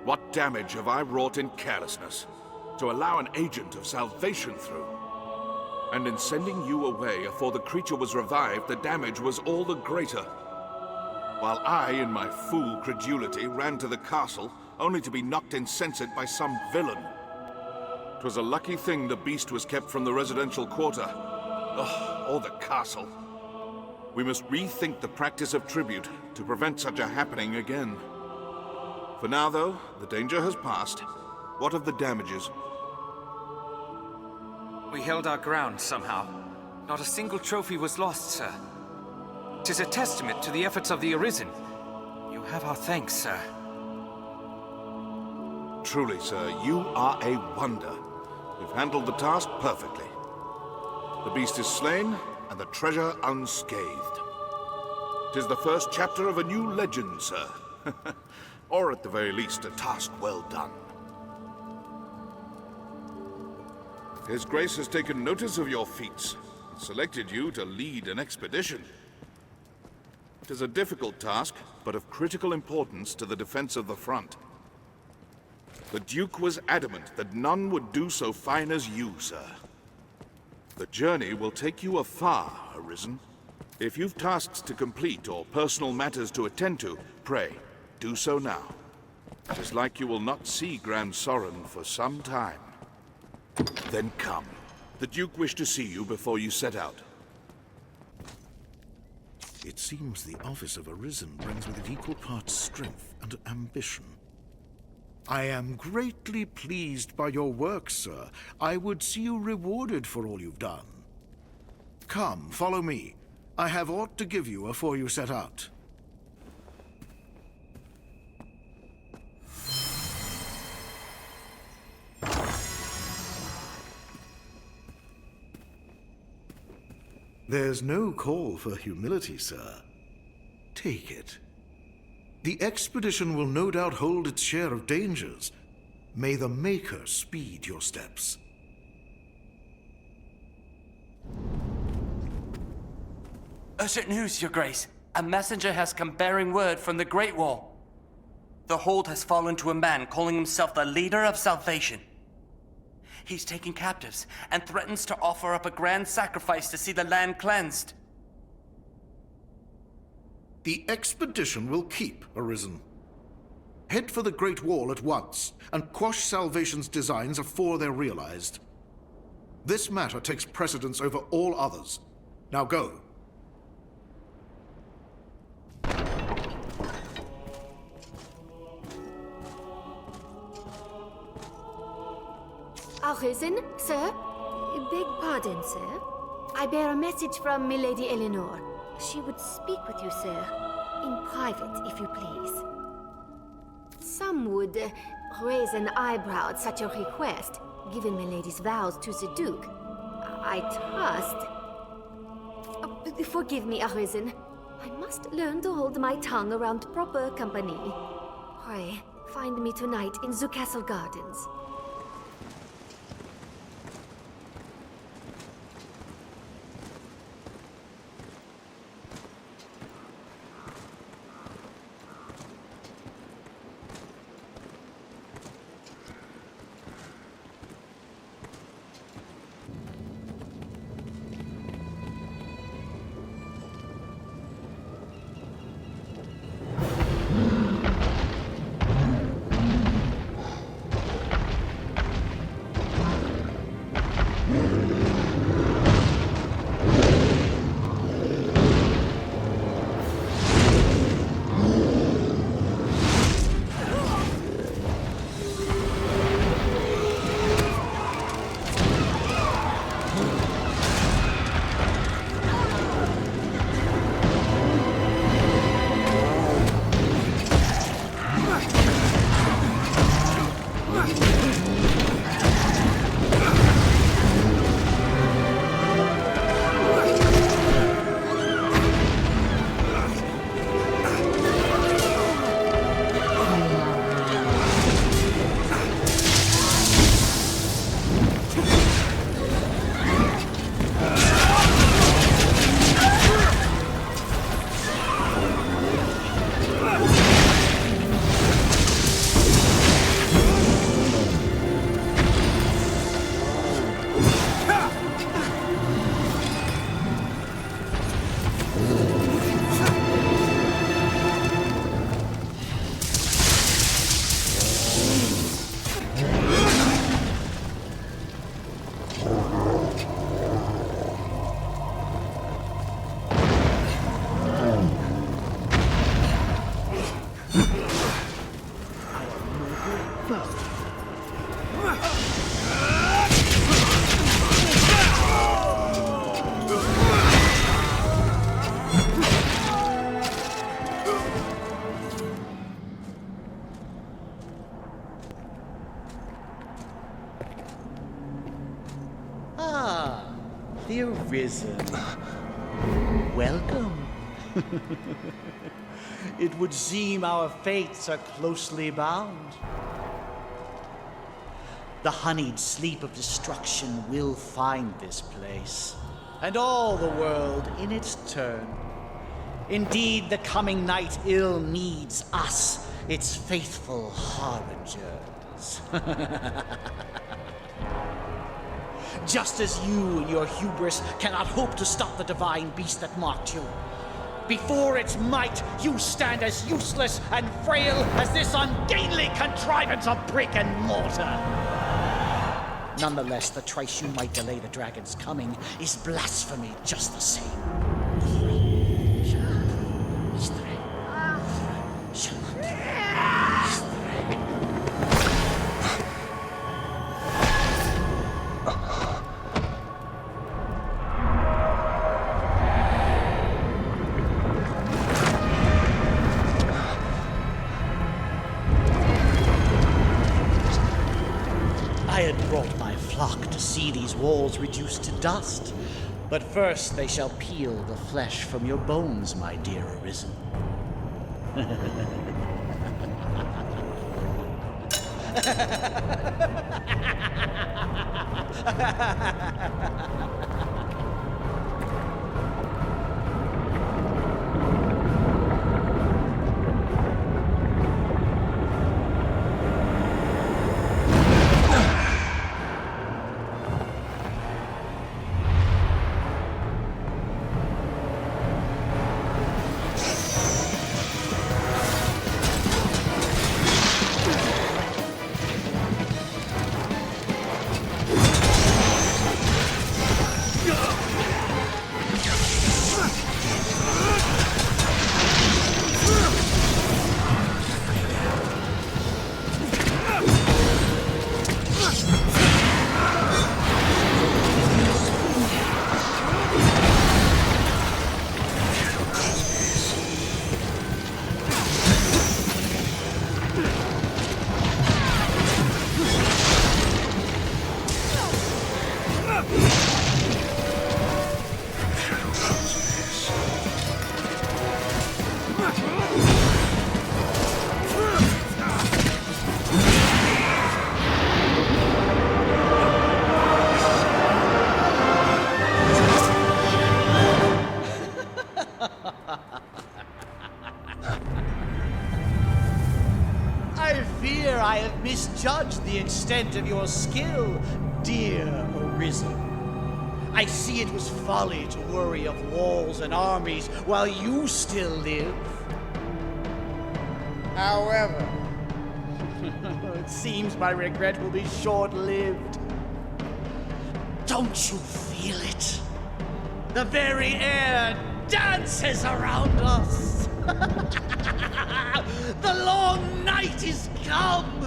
S11: What damage have I wrought in carelessness to allow an agent of salvation through? And in sending you away afore the creature was revived, the damage was all the greater. While I, in my fool credulity, ran to the castle, only to be knocked insensate by some villain. 'Twas a lucky thing the beast was kept from the residential quarter. Or the castle. We must rethink the practice of tribute to prevent such a happening again. For now, though, the danger has passed. What of the damages?
S6: We held our ground somehow. Not a single trophy was lost, sir. 'Tis a testament to the efforts of the Arisen. You have our thanks, sir.
S11: Truly, sir, you are a wonder. You've handled the task perfectly. The beast is slain, and the treasure unscathed. 'Tis the first chapter of a new legend, sir. Or at the very least, a task well done. His Grace has taken notice of your feats and selected you to lead an expedition. It is a difficult task, but of critical importance to the defense of the front. The Duke was adamant that none would do so fine as you, sir. The journey will take you afar, Arisen. If you've tasks to complete or personal matters to attend to, pray, do so now. It is like you will not see Grand Sorin for some time. Then come. The Duke wished to see you before you set out.
S16: It seems the office of Arisen brings with it equal parts strength and ambition. I am greatly pleased by your work, sir. I would see you rewarded for all you've done. Come, follow me. I have aught to give you afore you set out. There's no call for humility, sir. Take it. The expedition will no doubt hold its share of dangers. May the Maker speed your steps.
S13: Urgent news, Your Grace. A messenger has come bearing word from the Great Wall. The hold has fallen to a man calling himself the leader of salvation. He's taking captives and threatens to offer up a grand sacrifice to see the land cleansed.
S16: The expedition will keep, Arisen. Head for the Great Wall at once, and quash Salvation's designs afore they're realized. This matter takes precedence over all others. Now go.
S4: Arisen, sir? Beg pardon, sir. I bear a message from Milady Eleanor. She would speak with you, sir. In private, if you please. Some would raise an eyebrow at such a request, given Milady's vows to the Duke. I trust... forgive me, Arisen. I must learn to hold my tongue around proper company. Pray, find me tonight in the castle gardens.
S3: The Arisen. Welcome. It would seem our fates are closely bound. The honeyed sleep of destruction will find this place, and all the world in its turn. Indeed, the coming night ill needs us, its faithful harbingers. Just as you in your hubris cannot hope to stop the divine beast that mocked you. Before its might, you stand as useless and frail as this ungainly contrivance of brick and mortar. Nonetheless, the trice you might delay the dragon's coming is blasphemy just the same. See these walls reduced to dust. But first they shall peel the flesh from your bones, my dear Arisen.
S15: misjudged the extent of your skill, dear Arisen. I see it was folly to worry of walls and armies while you still live. However, it seems my regret will be short-lived. Don't you feel it? The very air dances around us. The long night is come.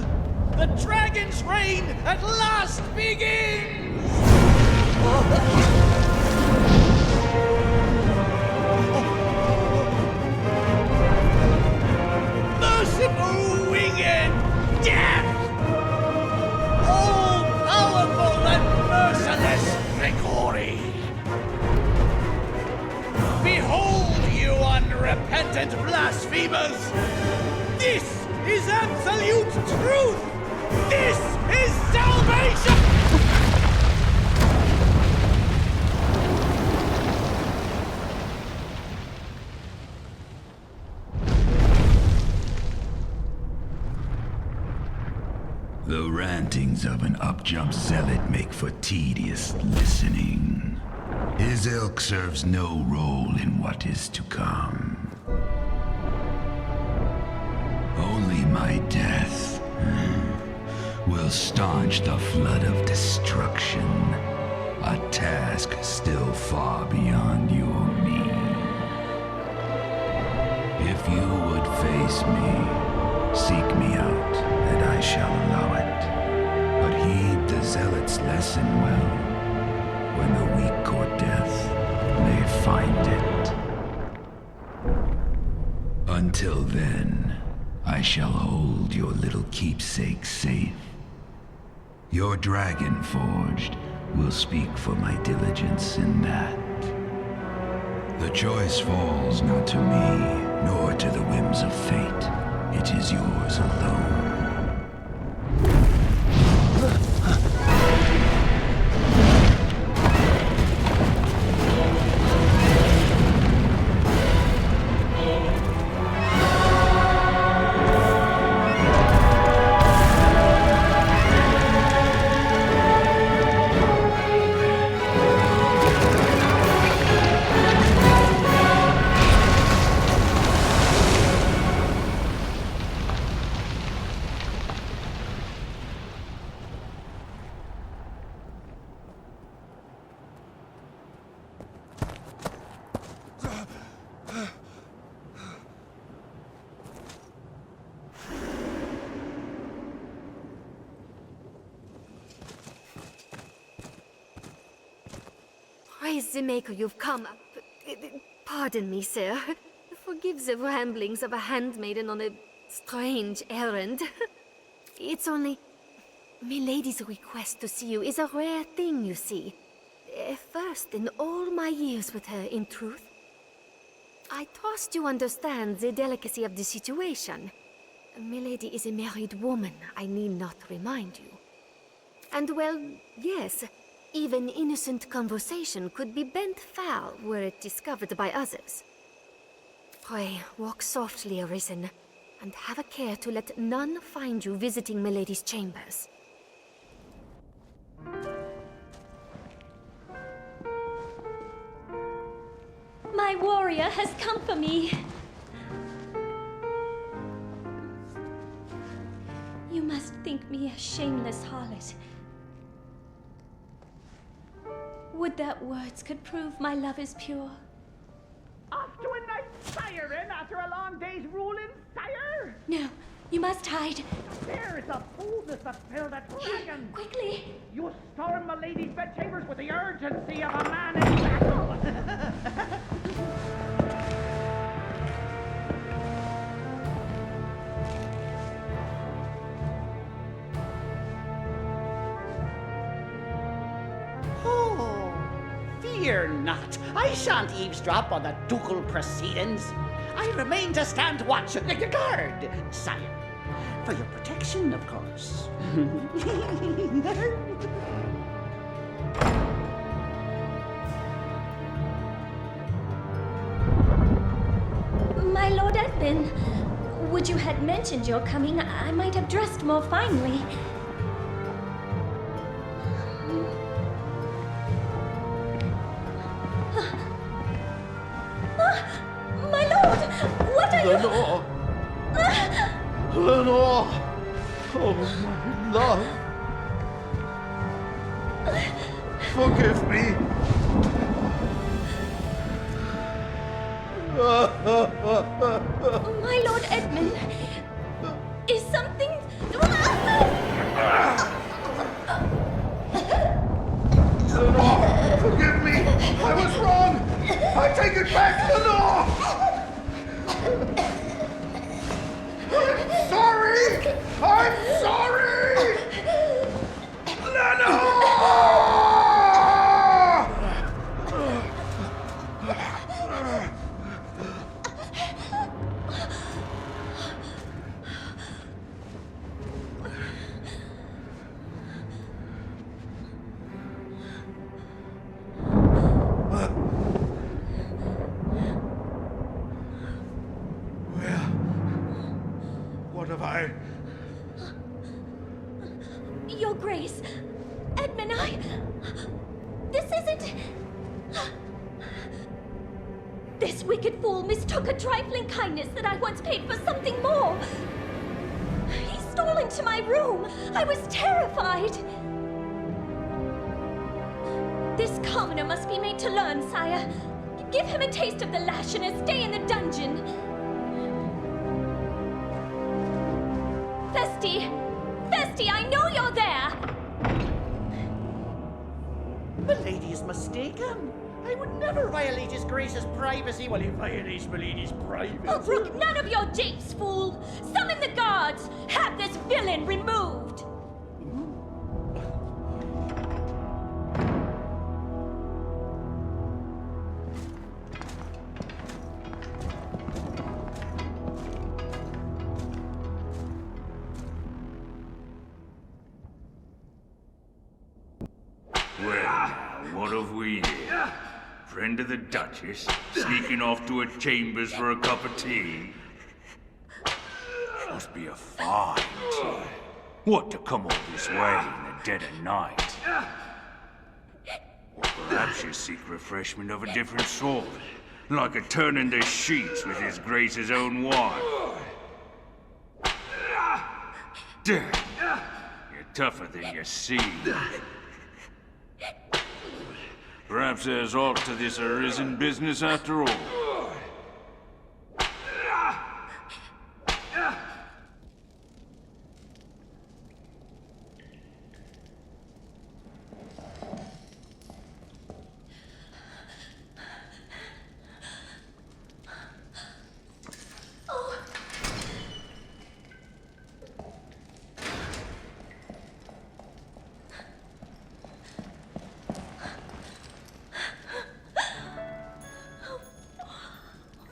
S15: The dragon's reign at last begins. Merciful winged death! All-powerful and merciless Grigori! Behold, you unrepentant blasphemers! This is absolute truth! This is salvation!
S17: The rantings of an up-jump zealot make for tedious listening. His ilk serves no role in what is to come. Only my death will staunch the flood of destruction, a task still far beyond your means. If you would face me, seek me out, and I shall allow it. But heed the zealot's lesson well. When the weak court death, they find it. Until then, I shall hold your little keepsake safe. Your dragon forged will speak for my diligence in that. The choice falls not to me, nor to the whims of fate. It is yours alone.
S4: Praise the Maker, you've come. Pardon me, sir. Forgive the ramblings of a handmaiden on a strange errand. It's only... Milady's request to see you is a rare thing, you see. First in all my years with her, in truth. I trust you understand the delicacy of the situation. Milady is a married woman, I need not remind you. And well, yes, even innocent conversation could be bent foul were it discovered by others. Pray, walk softly, Arisen, and have a care to let none find you visiting Milady's chambers.
S9: My warrior has come for me. You must think me a shameless harlot. Would that words could prove my love is pure.
S3: Off to a nice siren after a long day's ruling, sire?
S9: No, you must hide.
S3: There is a boldness that filled a dragon.
S9: Quickly!
S3: You storm my lady's bedchambers with the urgency of a man in battle. Fear not. I shan't eavesdrop on the ducal proceedings. I remain to stand watch and guard, sire. For your protection, of course.
S9: My Lord Edwin, Would you had mentioned your coming, I might have dressed more finely. My lord! What are you...
S15: Lenore! Oh, my love! Forgive me!
S9: My Lord Edmund, is something...
S15: Lenore, forgive me! I was wrong! I take it back, Lenore! I'm sorry! I'm sorry! Lenore! What have I...
S9: Your Grace, Edmund, This isn't... This wicked fool mistook a trifling kindness that I once paid for something more. He stole into my room. I was terrified. This commoner must be made to learn, sire. Give him a taste of the lash and a stay in the dungeon. Festy, I know you're there!
S3: Milady is mistaken. I would never violate His Grace's privacy while he violates Milady's privacy.
S9: Oh, brook none of your japes, fool! Summon the guards! Have this villain removed!
S12: What have we here? Friend of the Duchess, sneaking off to her chambers for a cup of tea? Must be a fine tea. What to come all this way in the dead of night? Or perhaps you seek refreshment of a different sort, like a turning the sheets with His Grace's own wife. Damn, you're tougher than you seem. Perhaps there's aught to this arisen business after all.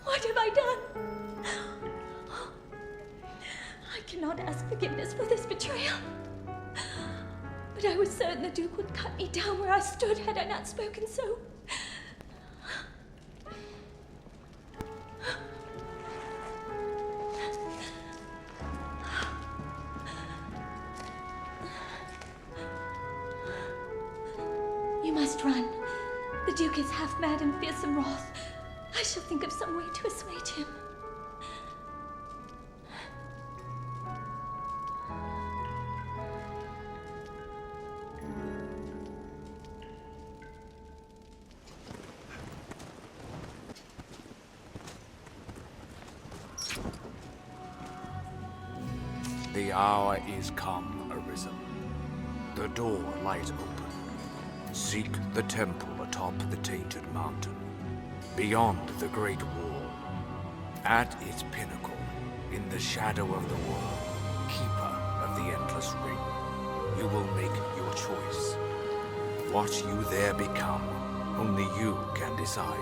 S9: What have I done? I cannot ask forgiveness for this betrayal. But I was certain the Duke would cut me down where I stood had I not spoken so. You must run. The Duke is half mad and fearsome wrath. I shall think of some way to assuage him.
S6: The hour is come, Arisen. The door lies open. Seek the temple atop the tainted mountain, beyond the great wall. At its pinnacle, in the shadow of the wall, keeper of the endless ring, you will make your choice. What you there become, only you can decide.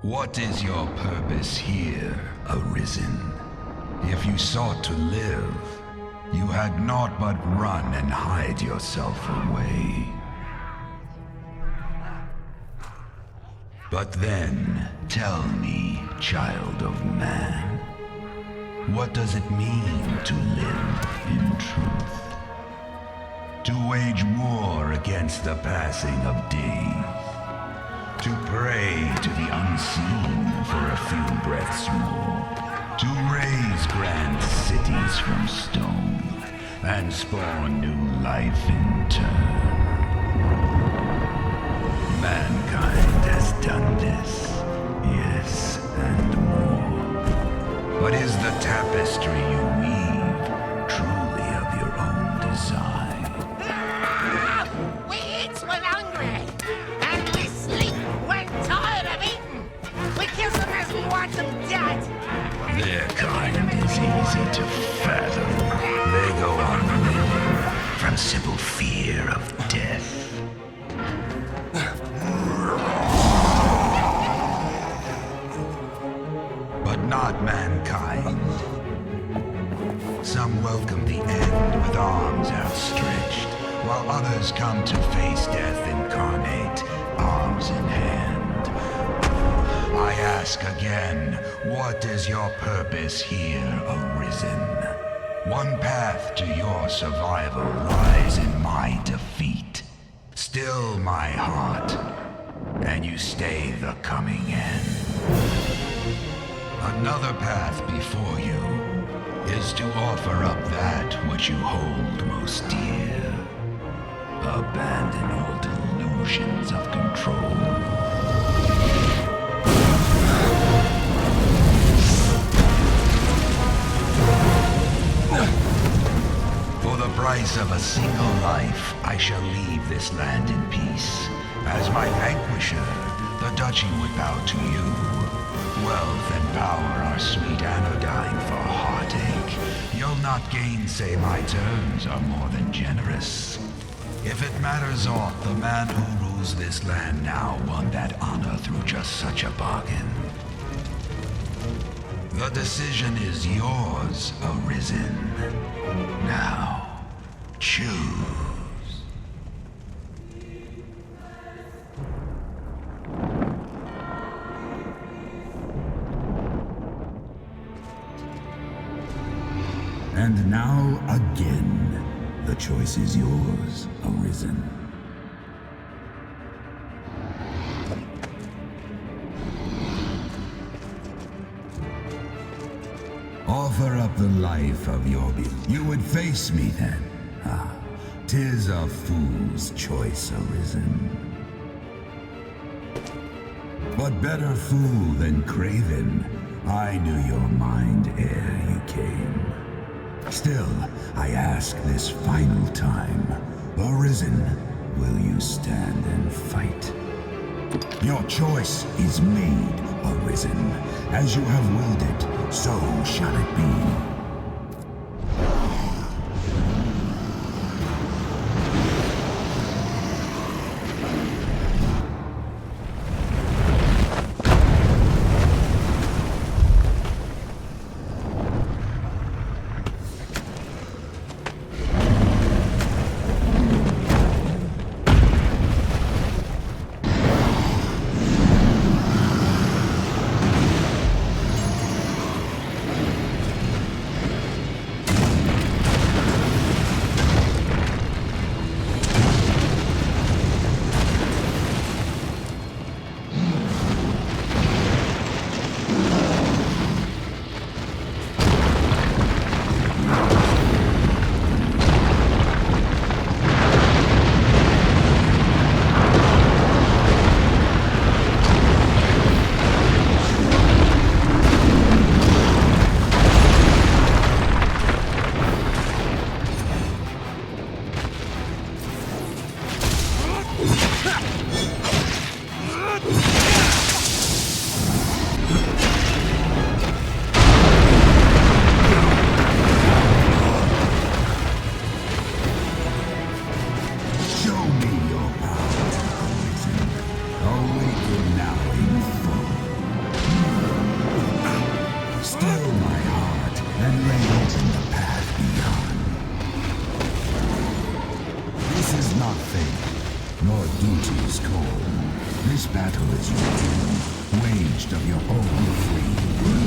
S17: What is your purpose here, Arisen? If you sought to live, you had naught but run and hide yourself away. But then, tell me, child of man, what does it mean to live in truth? To wage war against the passing of days. To pray to the unseen for a few breaths more. To raise grand cities from stone and spawn new life in turn. Mankind has done this, yes, and more. But is the tapestry you weave truly of your own design?
S14: We eat when hungry, and we sleep when tired of eating. We kill them as we want them dead.
S17: Their kind is easy to fathom. They go on living from simple fear of death. But not mankind. Some welcome the end with arms outstretched, while others come to face death incarnate, arms in hand. I ask again, what is your purpose here, Arisen? One path to your survival lies in my defeat. Still my heart, and you stay the coming end. Another path before you is to offer up that which you hold most dear. Abandon all delusions of control. For the price of a single life, I shall leave this land in peace. As my vanquisher, the duchy would bow to you. Wealth and power are sweet anodyne for heartache. You'll not gainsay my terms are more than generous. If it matters aught, the man who rules this land now won that honor through just such a bargain. The decision is yours, Arisen. Now, choose. And now again, the choice is yours, Arisen. Offer up the life of your beloved. You would face me then. Ah, 'tis a fool's choice, Arisen. But better fool than craven. I knew your mind ere you came. Still, I ask this final time, Arisen, will you stand and fight? Your choice is made, Arisen. As you have willed it, so shall it be. Your duty's call. This battle is your doom, waged of your own free will.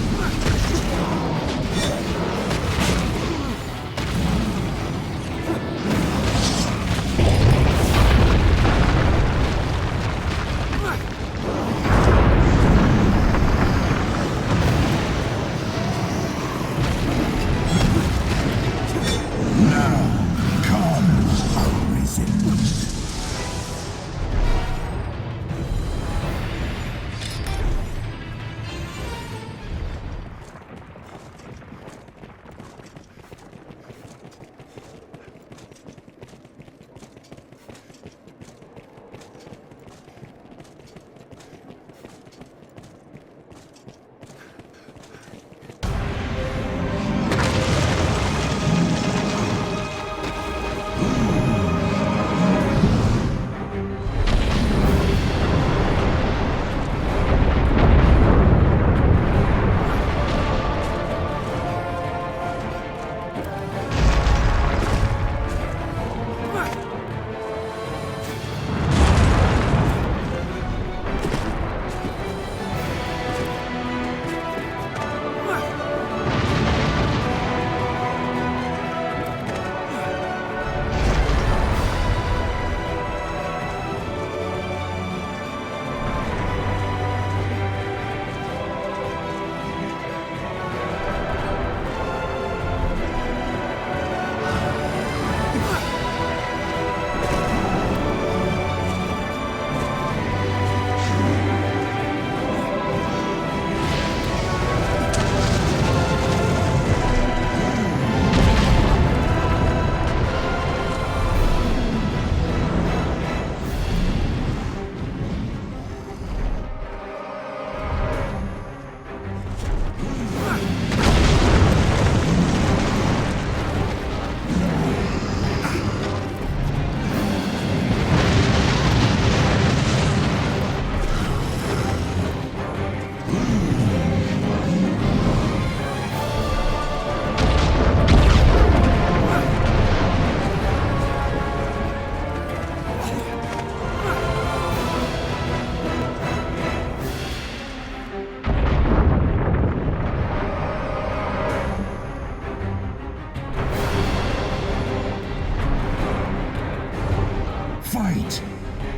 S17: Fight!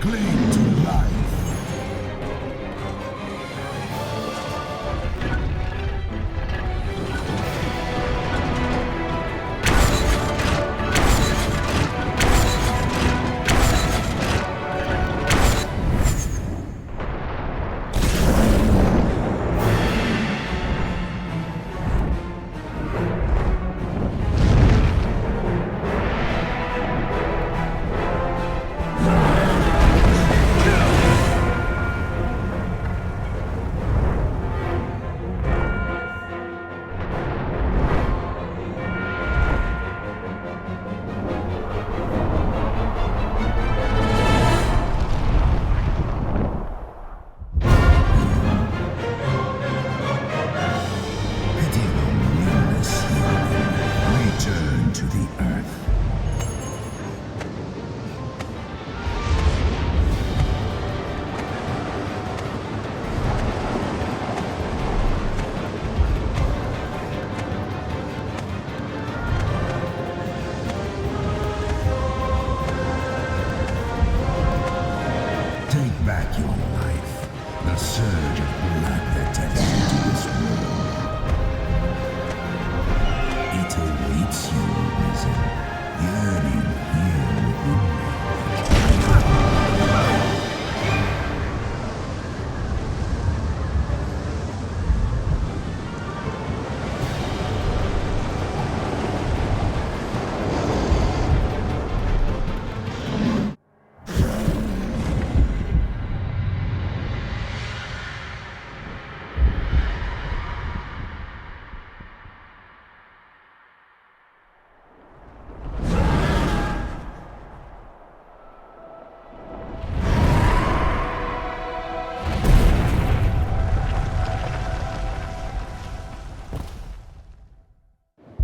S17: Cling to life!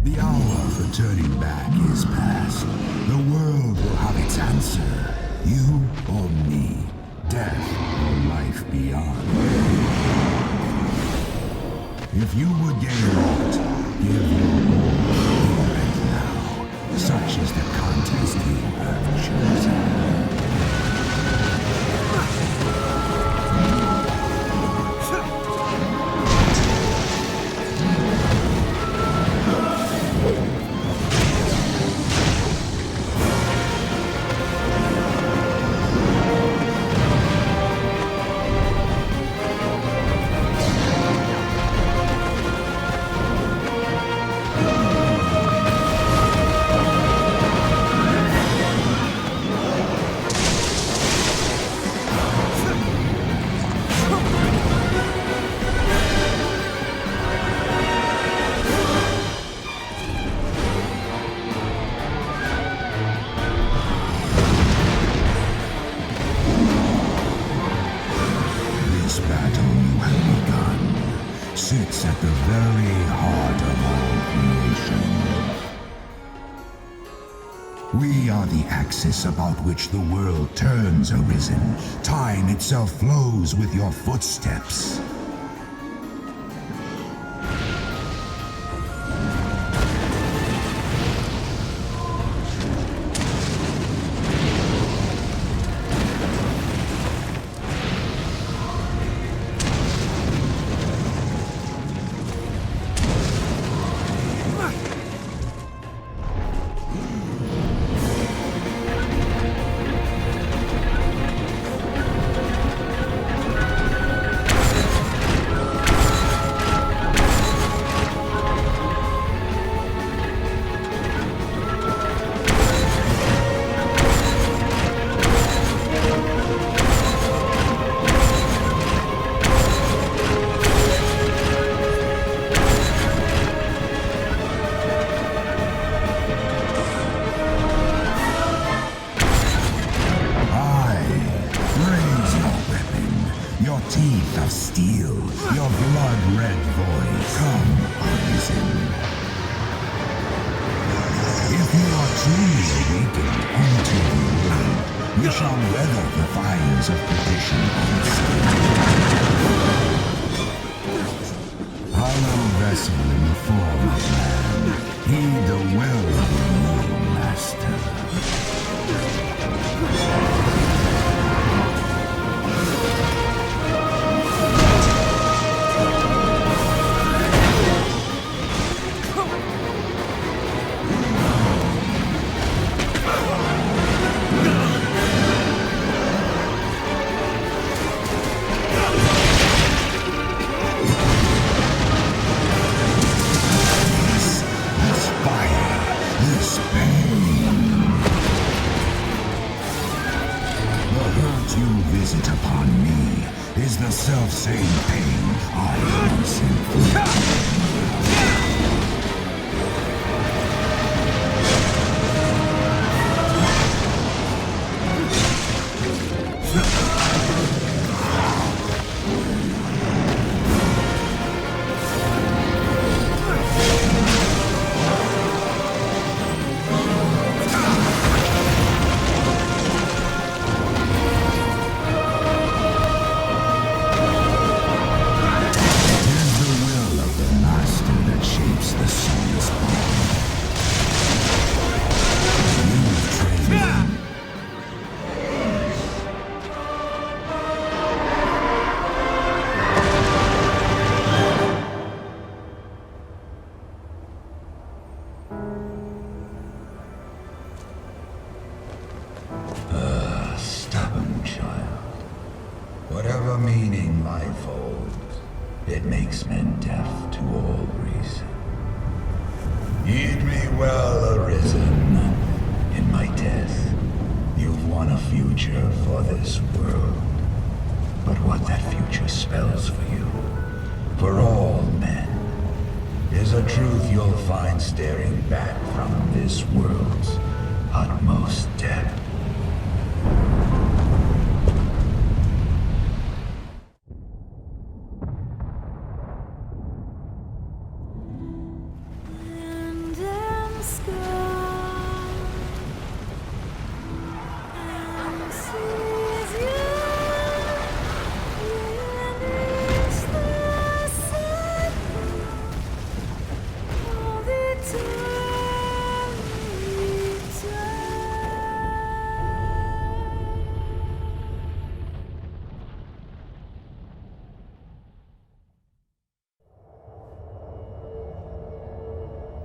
S17: The hour for turning back is past. The world will have its answer. You or me, death or life beyond. If you would gain aught, give your all here and now. Such is the contest you have chosen. At the very heart of all creation. We are the axis about which the world turns, Arisen. Time itself flows with your footsteps.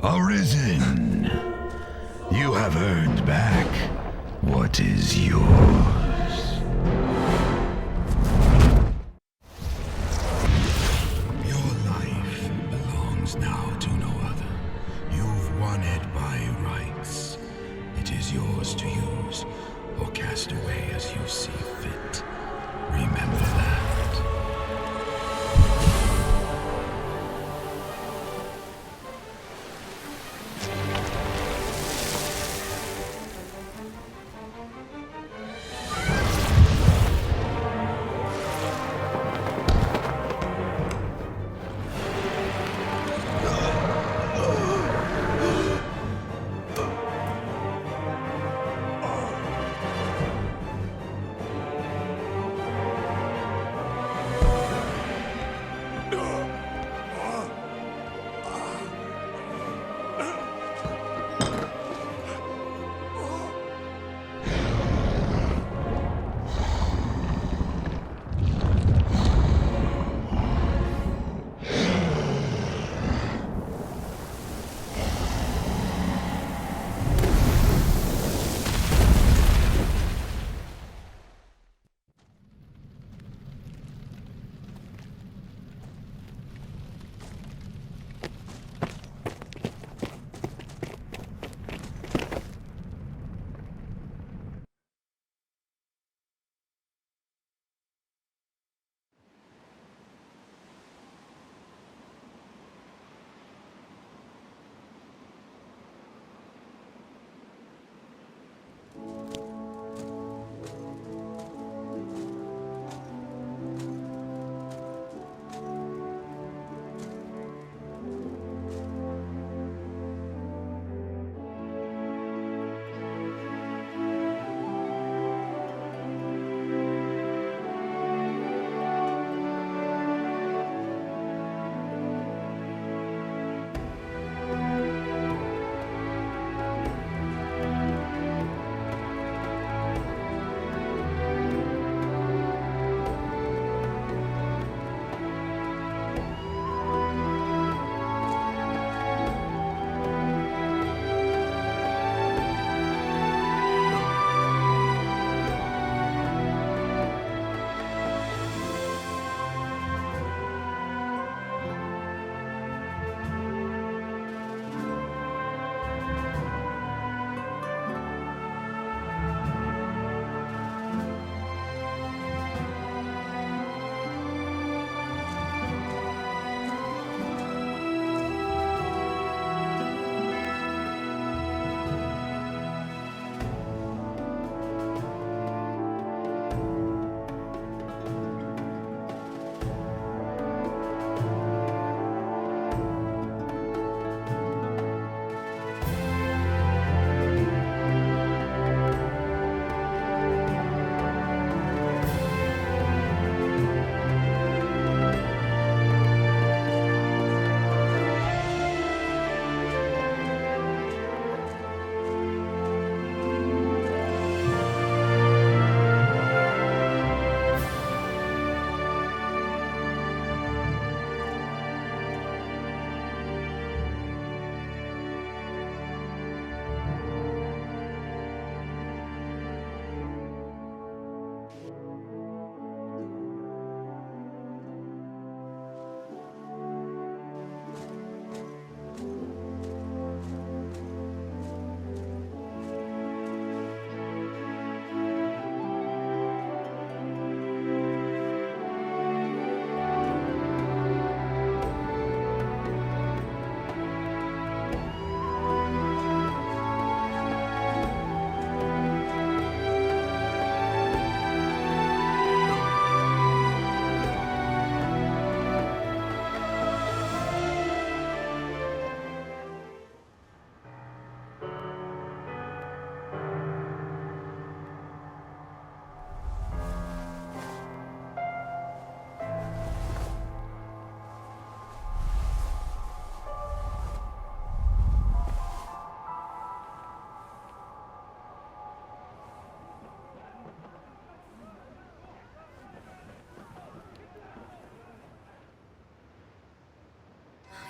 S17: Arisen! You have earned back what is yours. Your life belongs now to no other. You've won it by rights. It is yours to use or cast away as you see fit. Remember that.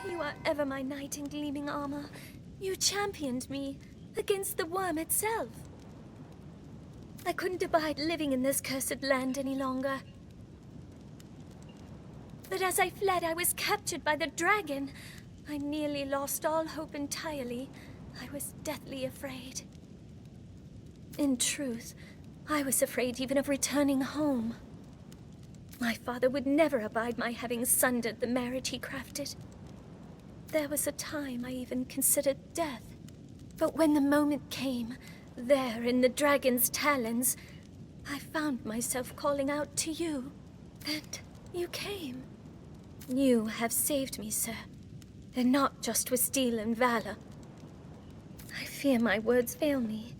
S4: You are ever my knight in gleaming armor. You championed me against the worm itself. I couldn't abide living in this cursed land any longer. But as I fled, I was captured by the dragon. I nearly lost all hope entirely. I was deathly afraid. In truth, I was afraid even of returning home. My father would never abide my having sundered the marriage he crafted. There was a time I even considered death. But when the moment came, there in the dragon's talons, I found myself calling out to you. And you came. You have saved me, sir. And not just with steel and valor. I fear my words fail me.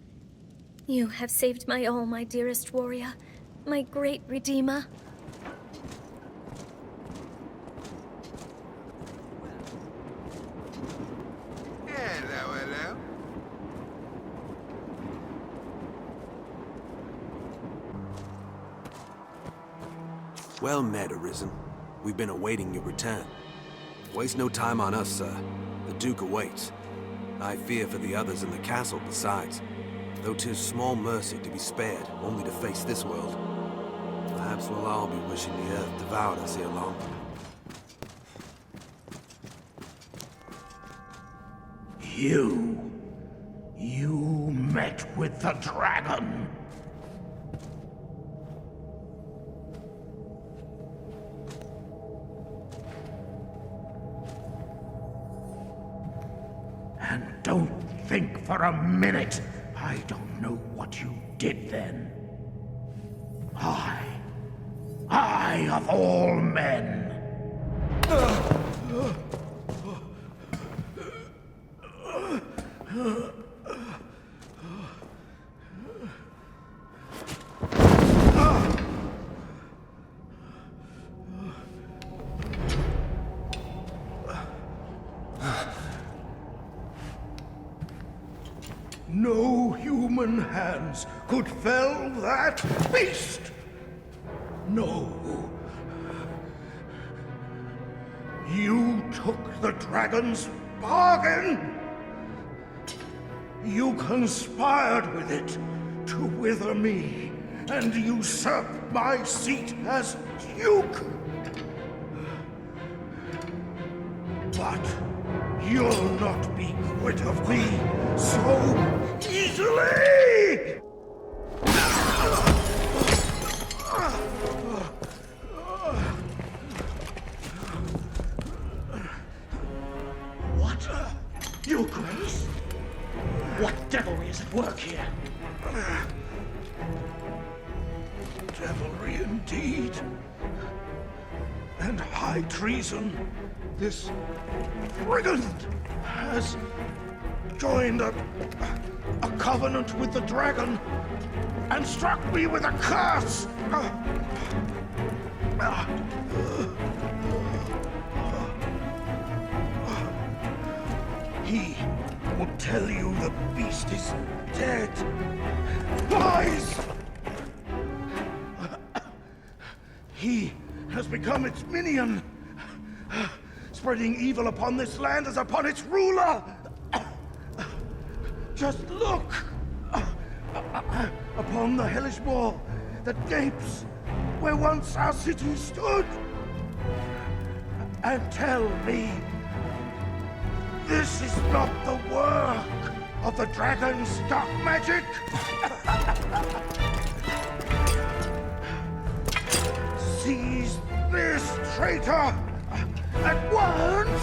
S4: You have saved my all, my dearest warrior. My great redeemer.
S7: Hello, hello.
S5: Well met, Arisen. We've been awaiting your return. Waste no time on us, sir. The Duke awaits. I fear for the others in the castle besides. Though 'tis small mercy to be spared, only to face this world. Perhaps we'll all be wishing the earth devoured us ere long.
S25: You met with the dragon. And don't think for a minute I don't know what you did then. I of all men. No human hands could fell that beast! No. You took the dragon's bargain! You conspired with it to wither me and usurp my seat as Duke! But you'll not be quit of me so easily! What? Your Grace? What devilry is at work here? Devilry indeed. And high treason. This brigand has joined a covenant with the dragon and struck me with a curse. He will tell you the beast is dead. Lies! He has become its minion, spreading evil upon this land as upon its ruler. Just look upon the hellish wall that gapes where once our city stood, and tell me this is not the work of the dragon's dark magic. Seize this traitor at once!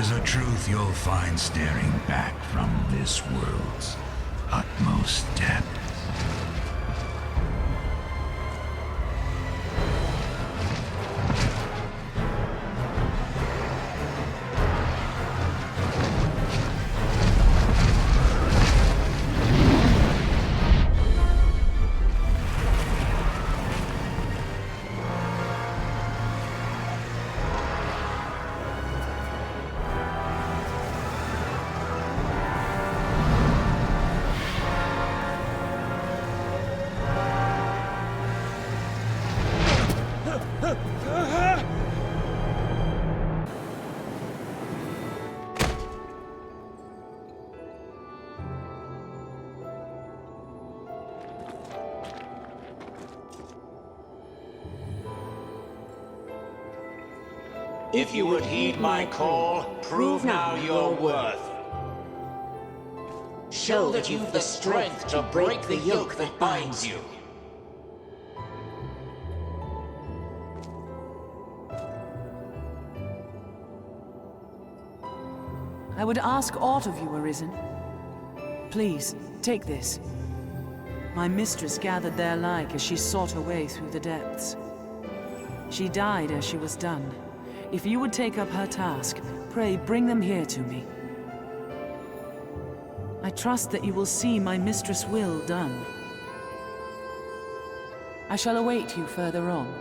S17: is a truth you'll find staring back from this world's utmost depth.
S8: If you would heed my call, prove now your worth. Show that you've the strength to break the yoke that binds you.
S18: I would ask aught of you, Arisen. Please, take this. My mistress gathered their like as she sought her way through the depths. She died as she was done. If you would take up her task, pray bring them here to me. I trust that you will see my mistress' will done. I shall await you further on.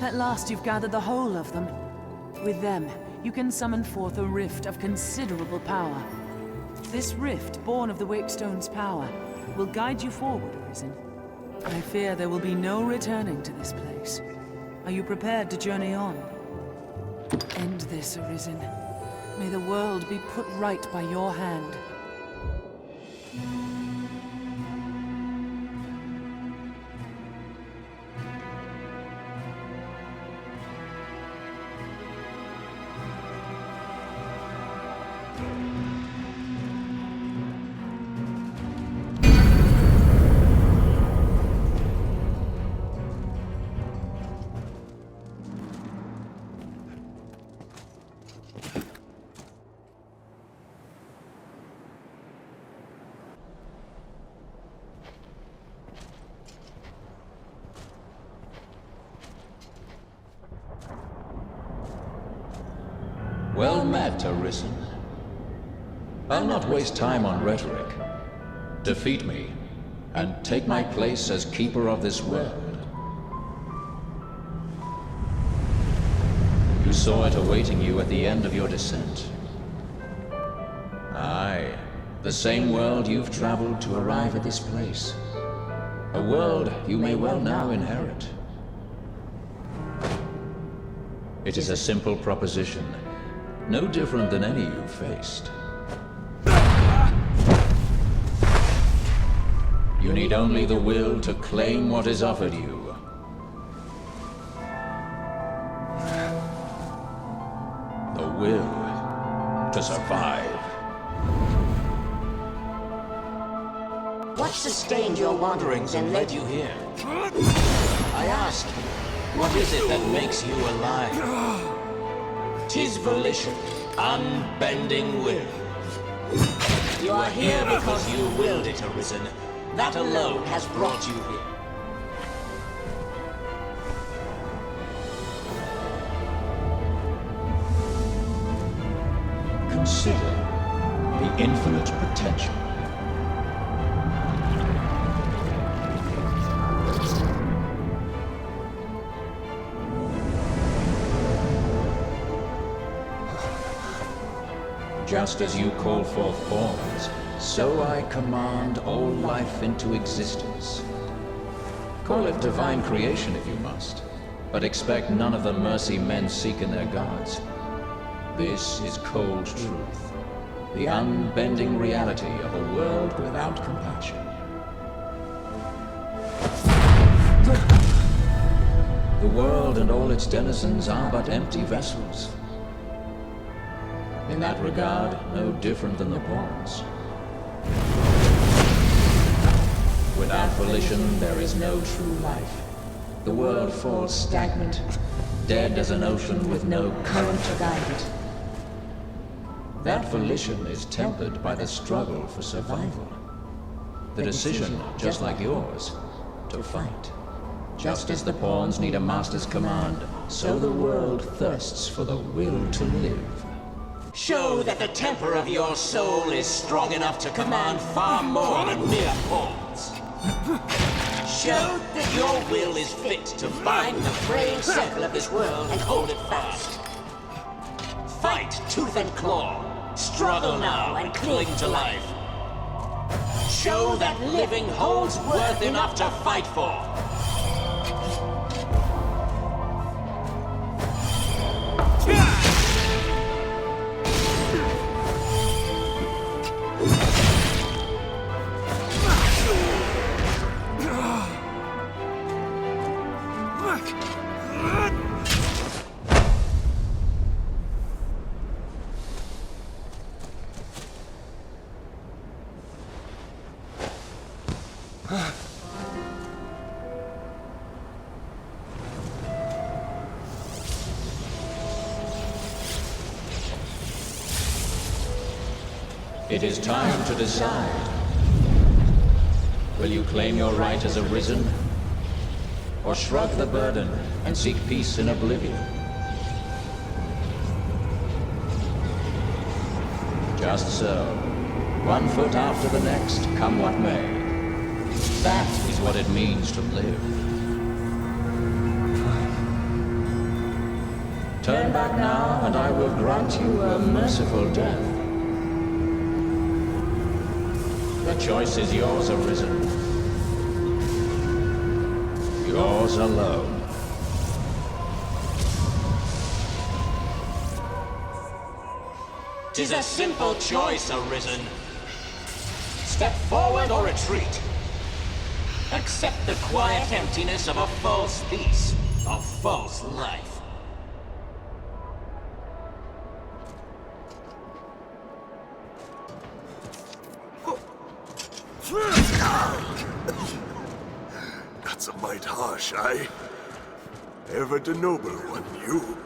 S18: At last you've gathered the whole of them. With them, you can summon forth a rift of considerable power. This rift, born of the Wakestone's power, will guide you forward, Arisen. I fear there will be no returning to this place. Are you prepared to journey on? End this, Arisen. May the world be put right by your hand.
S19: Well met, Arisen. I'll not waste time on rhetoric.
S8: defeat me, and take my place as keeper of this world. You saw it awaiting you at the end of your descent. Aye, the same world you've traveled to arrive at this place. A world you may well now inherit. It is a simple proposition, no different than any you've faced. You need only the will to claim what is offered you. The will to survive.
S14: What sustained your wanderings and led you here? I ask, what is it that makes you alive? 'Tis volition, unbending will. You are here because you willed it, Arisen. That alone has brought you here. Consider the infinite potential. Just as you call forth forms, so I command all life into existence. Call it divine creation if you must, but expect none of the mercy men seek in their gods. This is cold truth, the unbending reality of a world without compassion. The world and all its denizens are but empty vessels. In that regard, no different than the pawns. Without volition, there is no true life. The world falls stagnant, dead as an ocean with no current to guide it. That volition is tempered by the struggle for survival. The decision, just like yours, to fight. Just as the pawns need a master's command, so the world thirsts for the will to live. Show that the temper of your soul is strong enough to command far more than mere pawns. Show that your will is fit to bind the fraying circle of this world and hold it fast. Fight tooth and claw. Struggle now and cling to life. Show that living holds worth enough to fight for. It is time to decide. Will you claim your right as Arisen? Or shrug the burden and seek peace in oblivion? Just so. One foot after the next, come what may. That is what it means to live. Turn back now, and I will grant you a merciful death. The choice is yours, Arisen. Yours alone. 'Tis a simple choice, Arisen. Step forward or retreat. Accept the quiet emptiness of a false peace, a false life.
S5: That's a mite harsh, aye? Ever the noble one, you.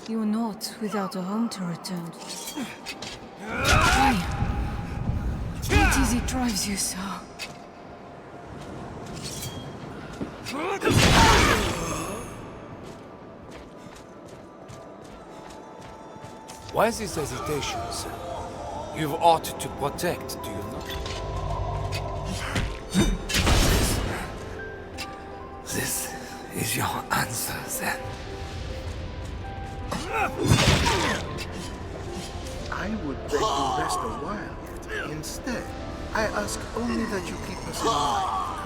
S2: You're not without a home to return to. Why? What is it drives you so?
S1: Why this hesitation, sir? You've aught to protect, do you not? This is your answer, then.
S16: I would beg you rest a while yet. Instead, I ask only that you keep us in mind.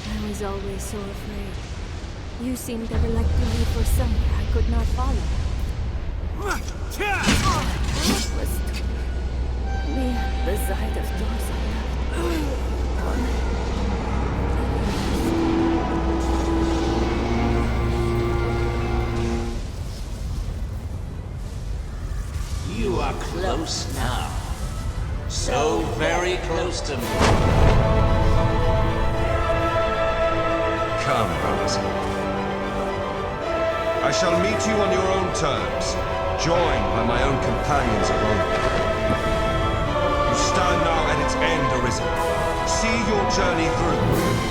S4: I was always so afraid. You seemed ever like to lead for somewhere I could not follow. It was me at the side of doors I loved.
S8: You are close now. So very close to me.
S19: Come, Rose. I shall meet you on your own terms, joined by my own companions of old. You stand now at its end, Arisen. See your journey through.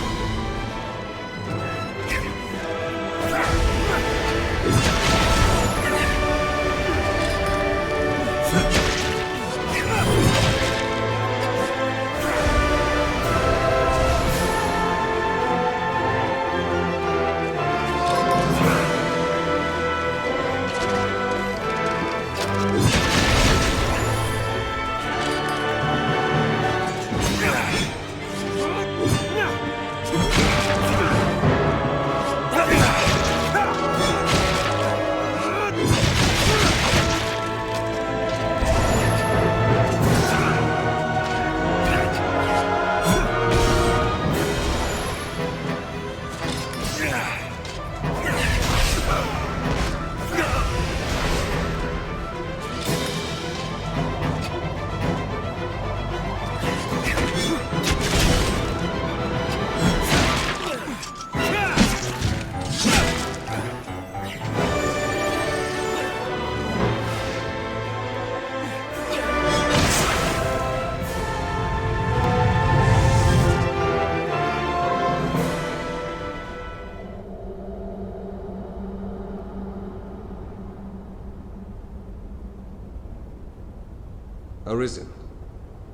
S19: Arisen,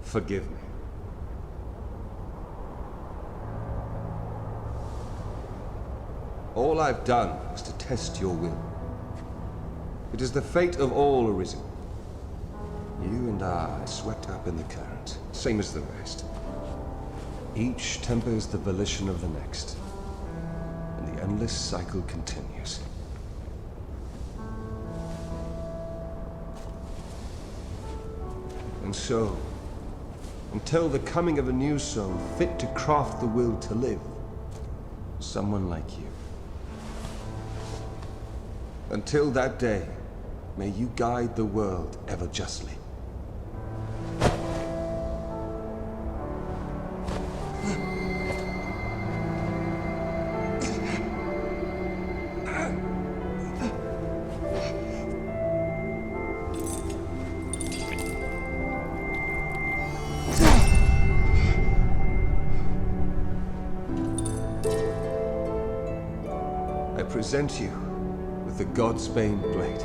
S19: forgive me. All I've done was to test your will. It is the fate of all Arisen. You and I are swept up in the current, same as the rest. Each tempers the volition of the next, and the endless cycle continues. And so, until the coming of a new soul fit to craft the will to live, someone like you. Until that day, may you guide the world ever justly. Present you with the Godsbane blade.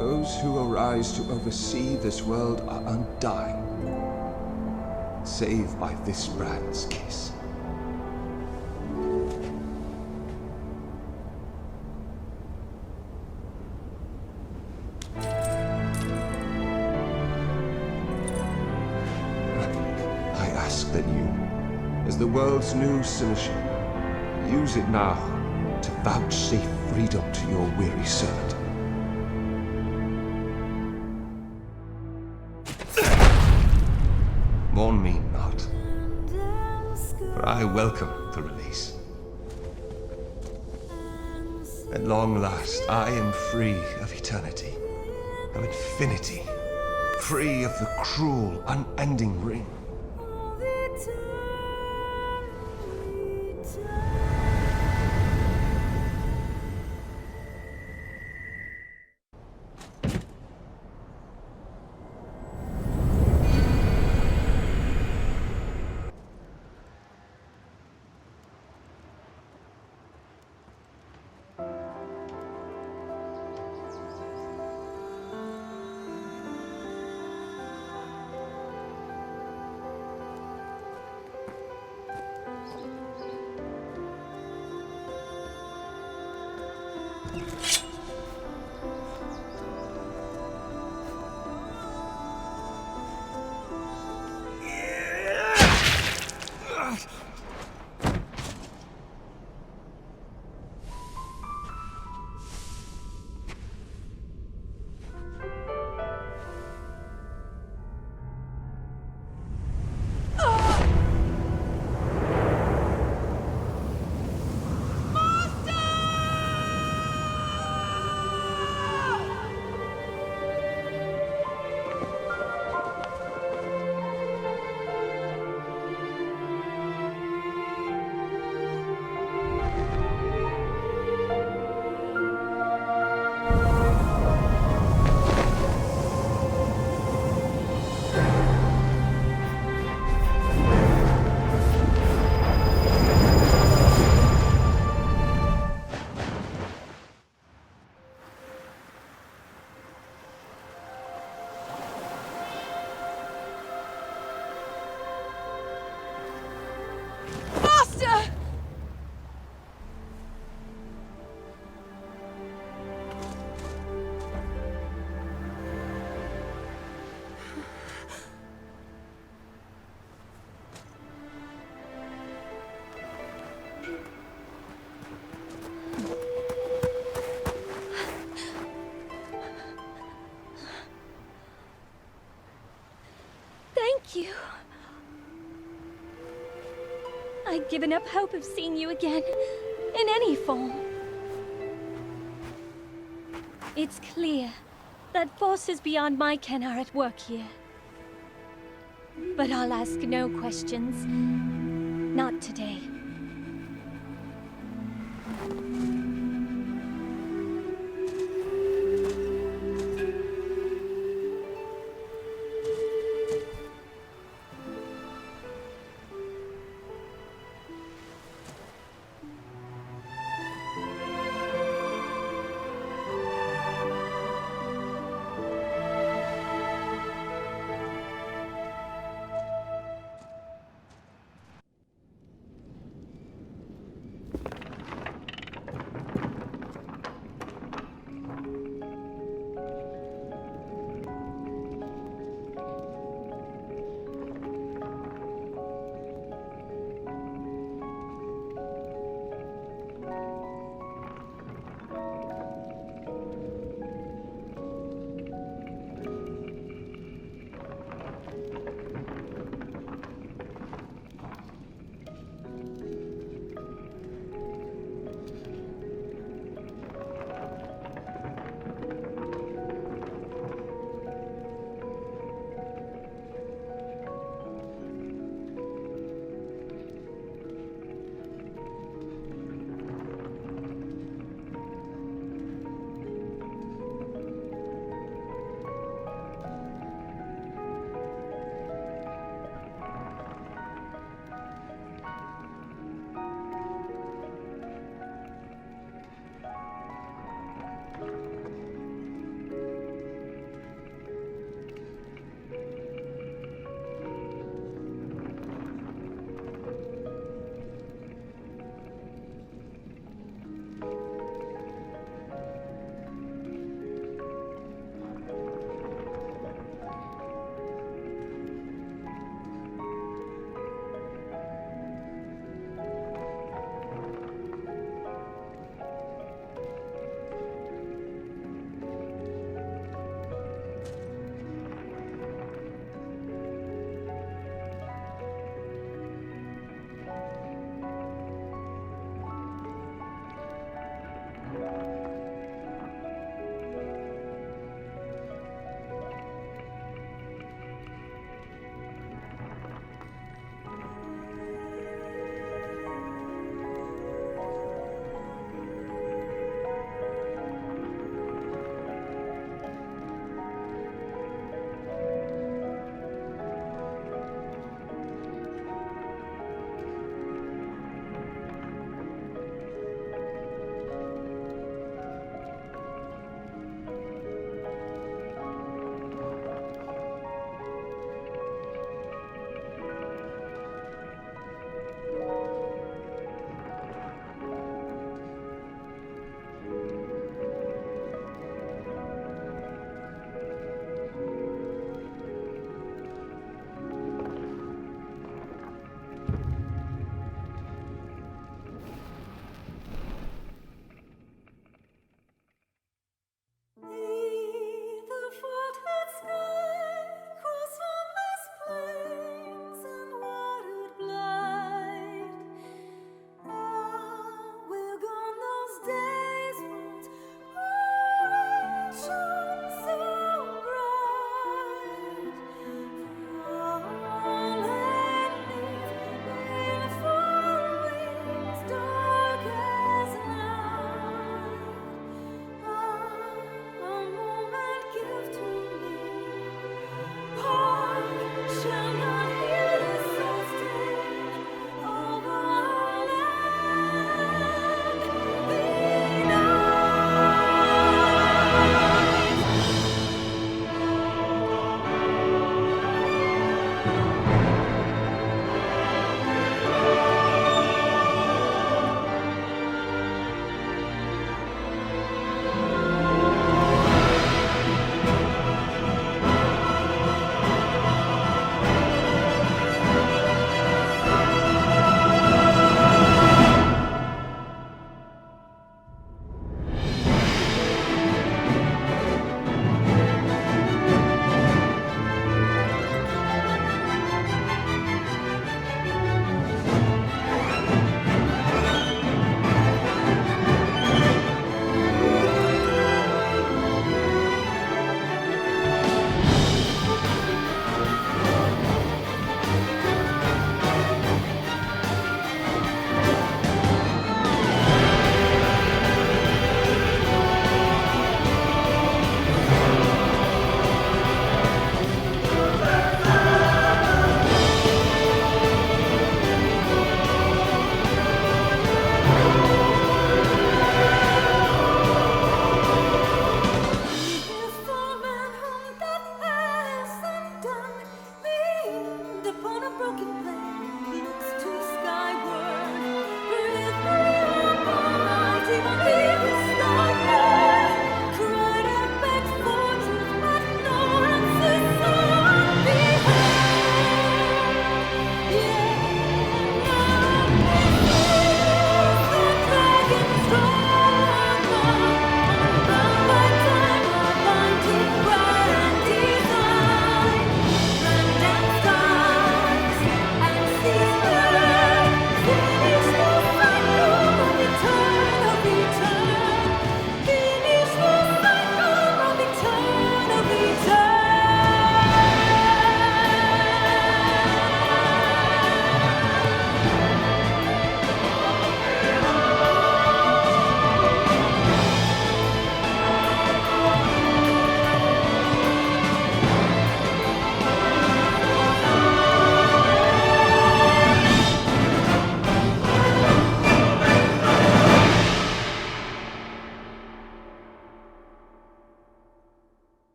S19: Those who arise to oversee this world are undying, save by this brand's kiss. I ask that you, as the world's new seneschal, use it now to vouchsafe freedom to your weary servant. Mourn me not, for I welcome the release. At long last, I am free of eternity, of infinity, free of the cruel, unending ring.
S9: with you. I'd given up hope of seeing you again, in any form. It's clear that forces beyond my ken are at work here. But I'll ask no questions. Not today.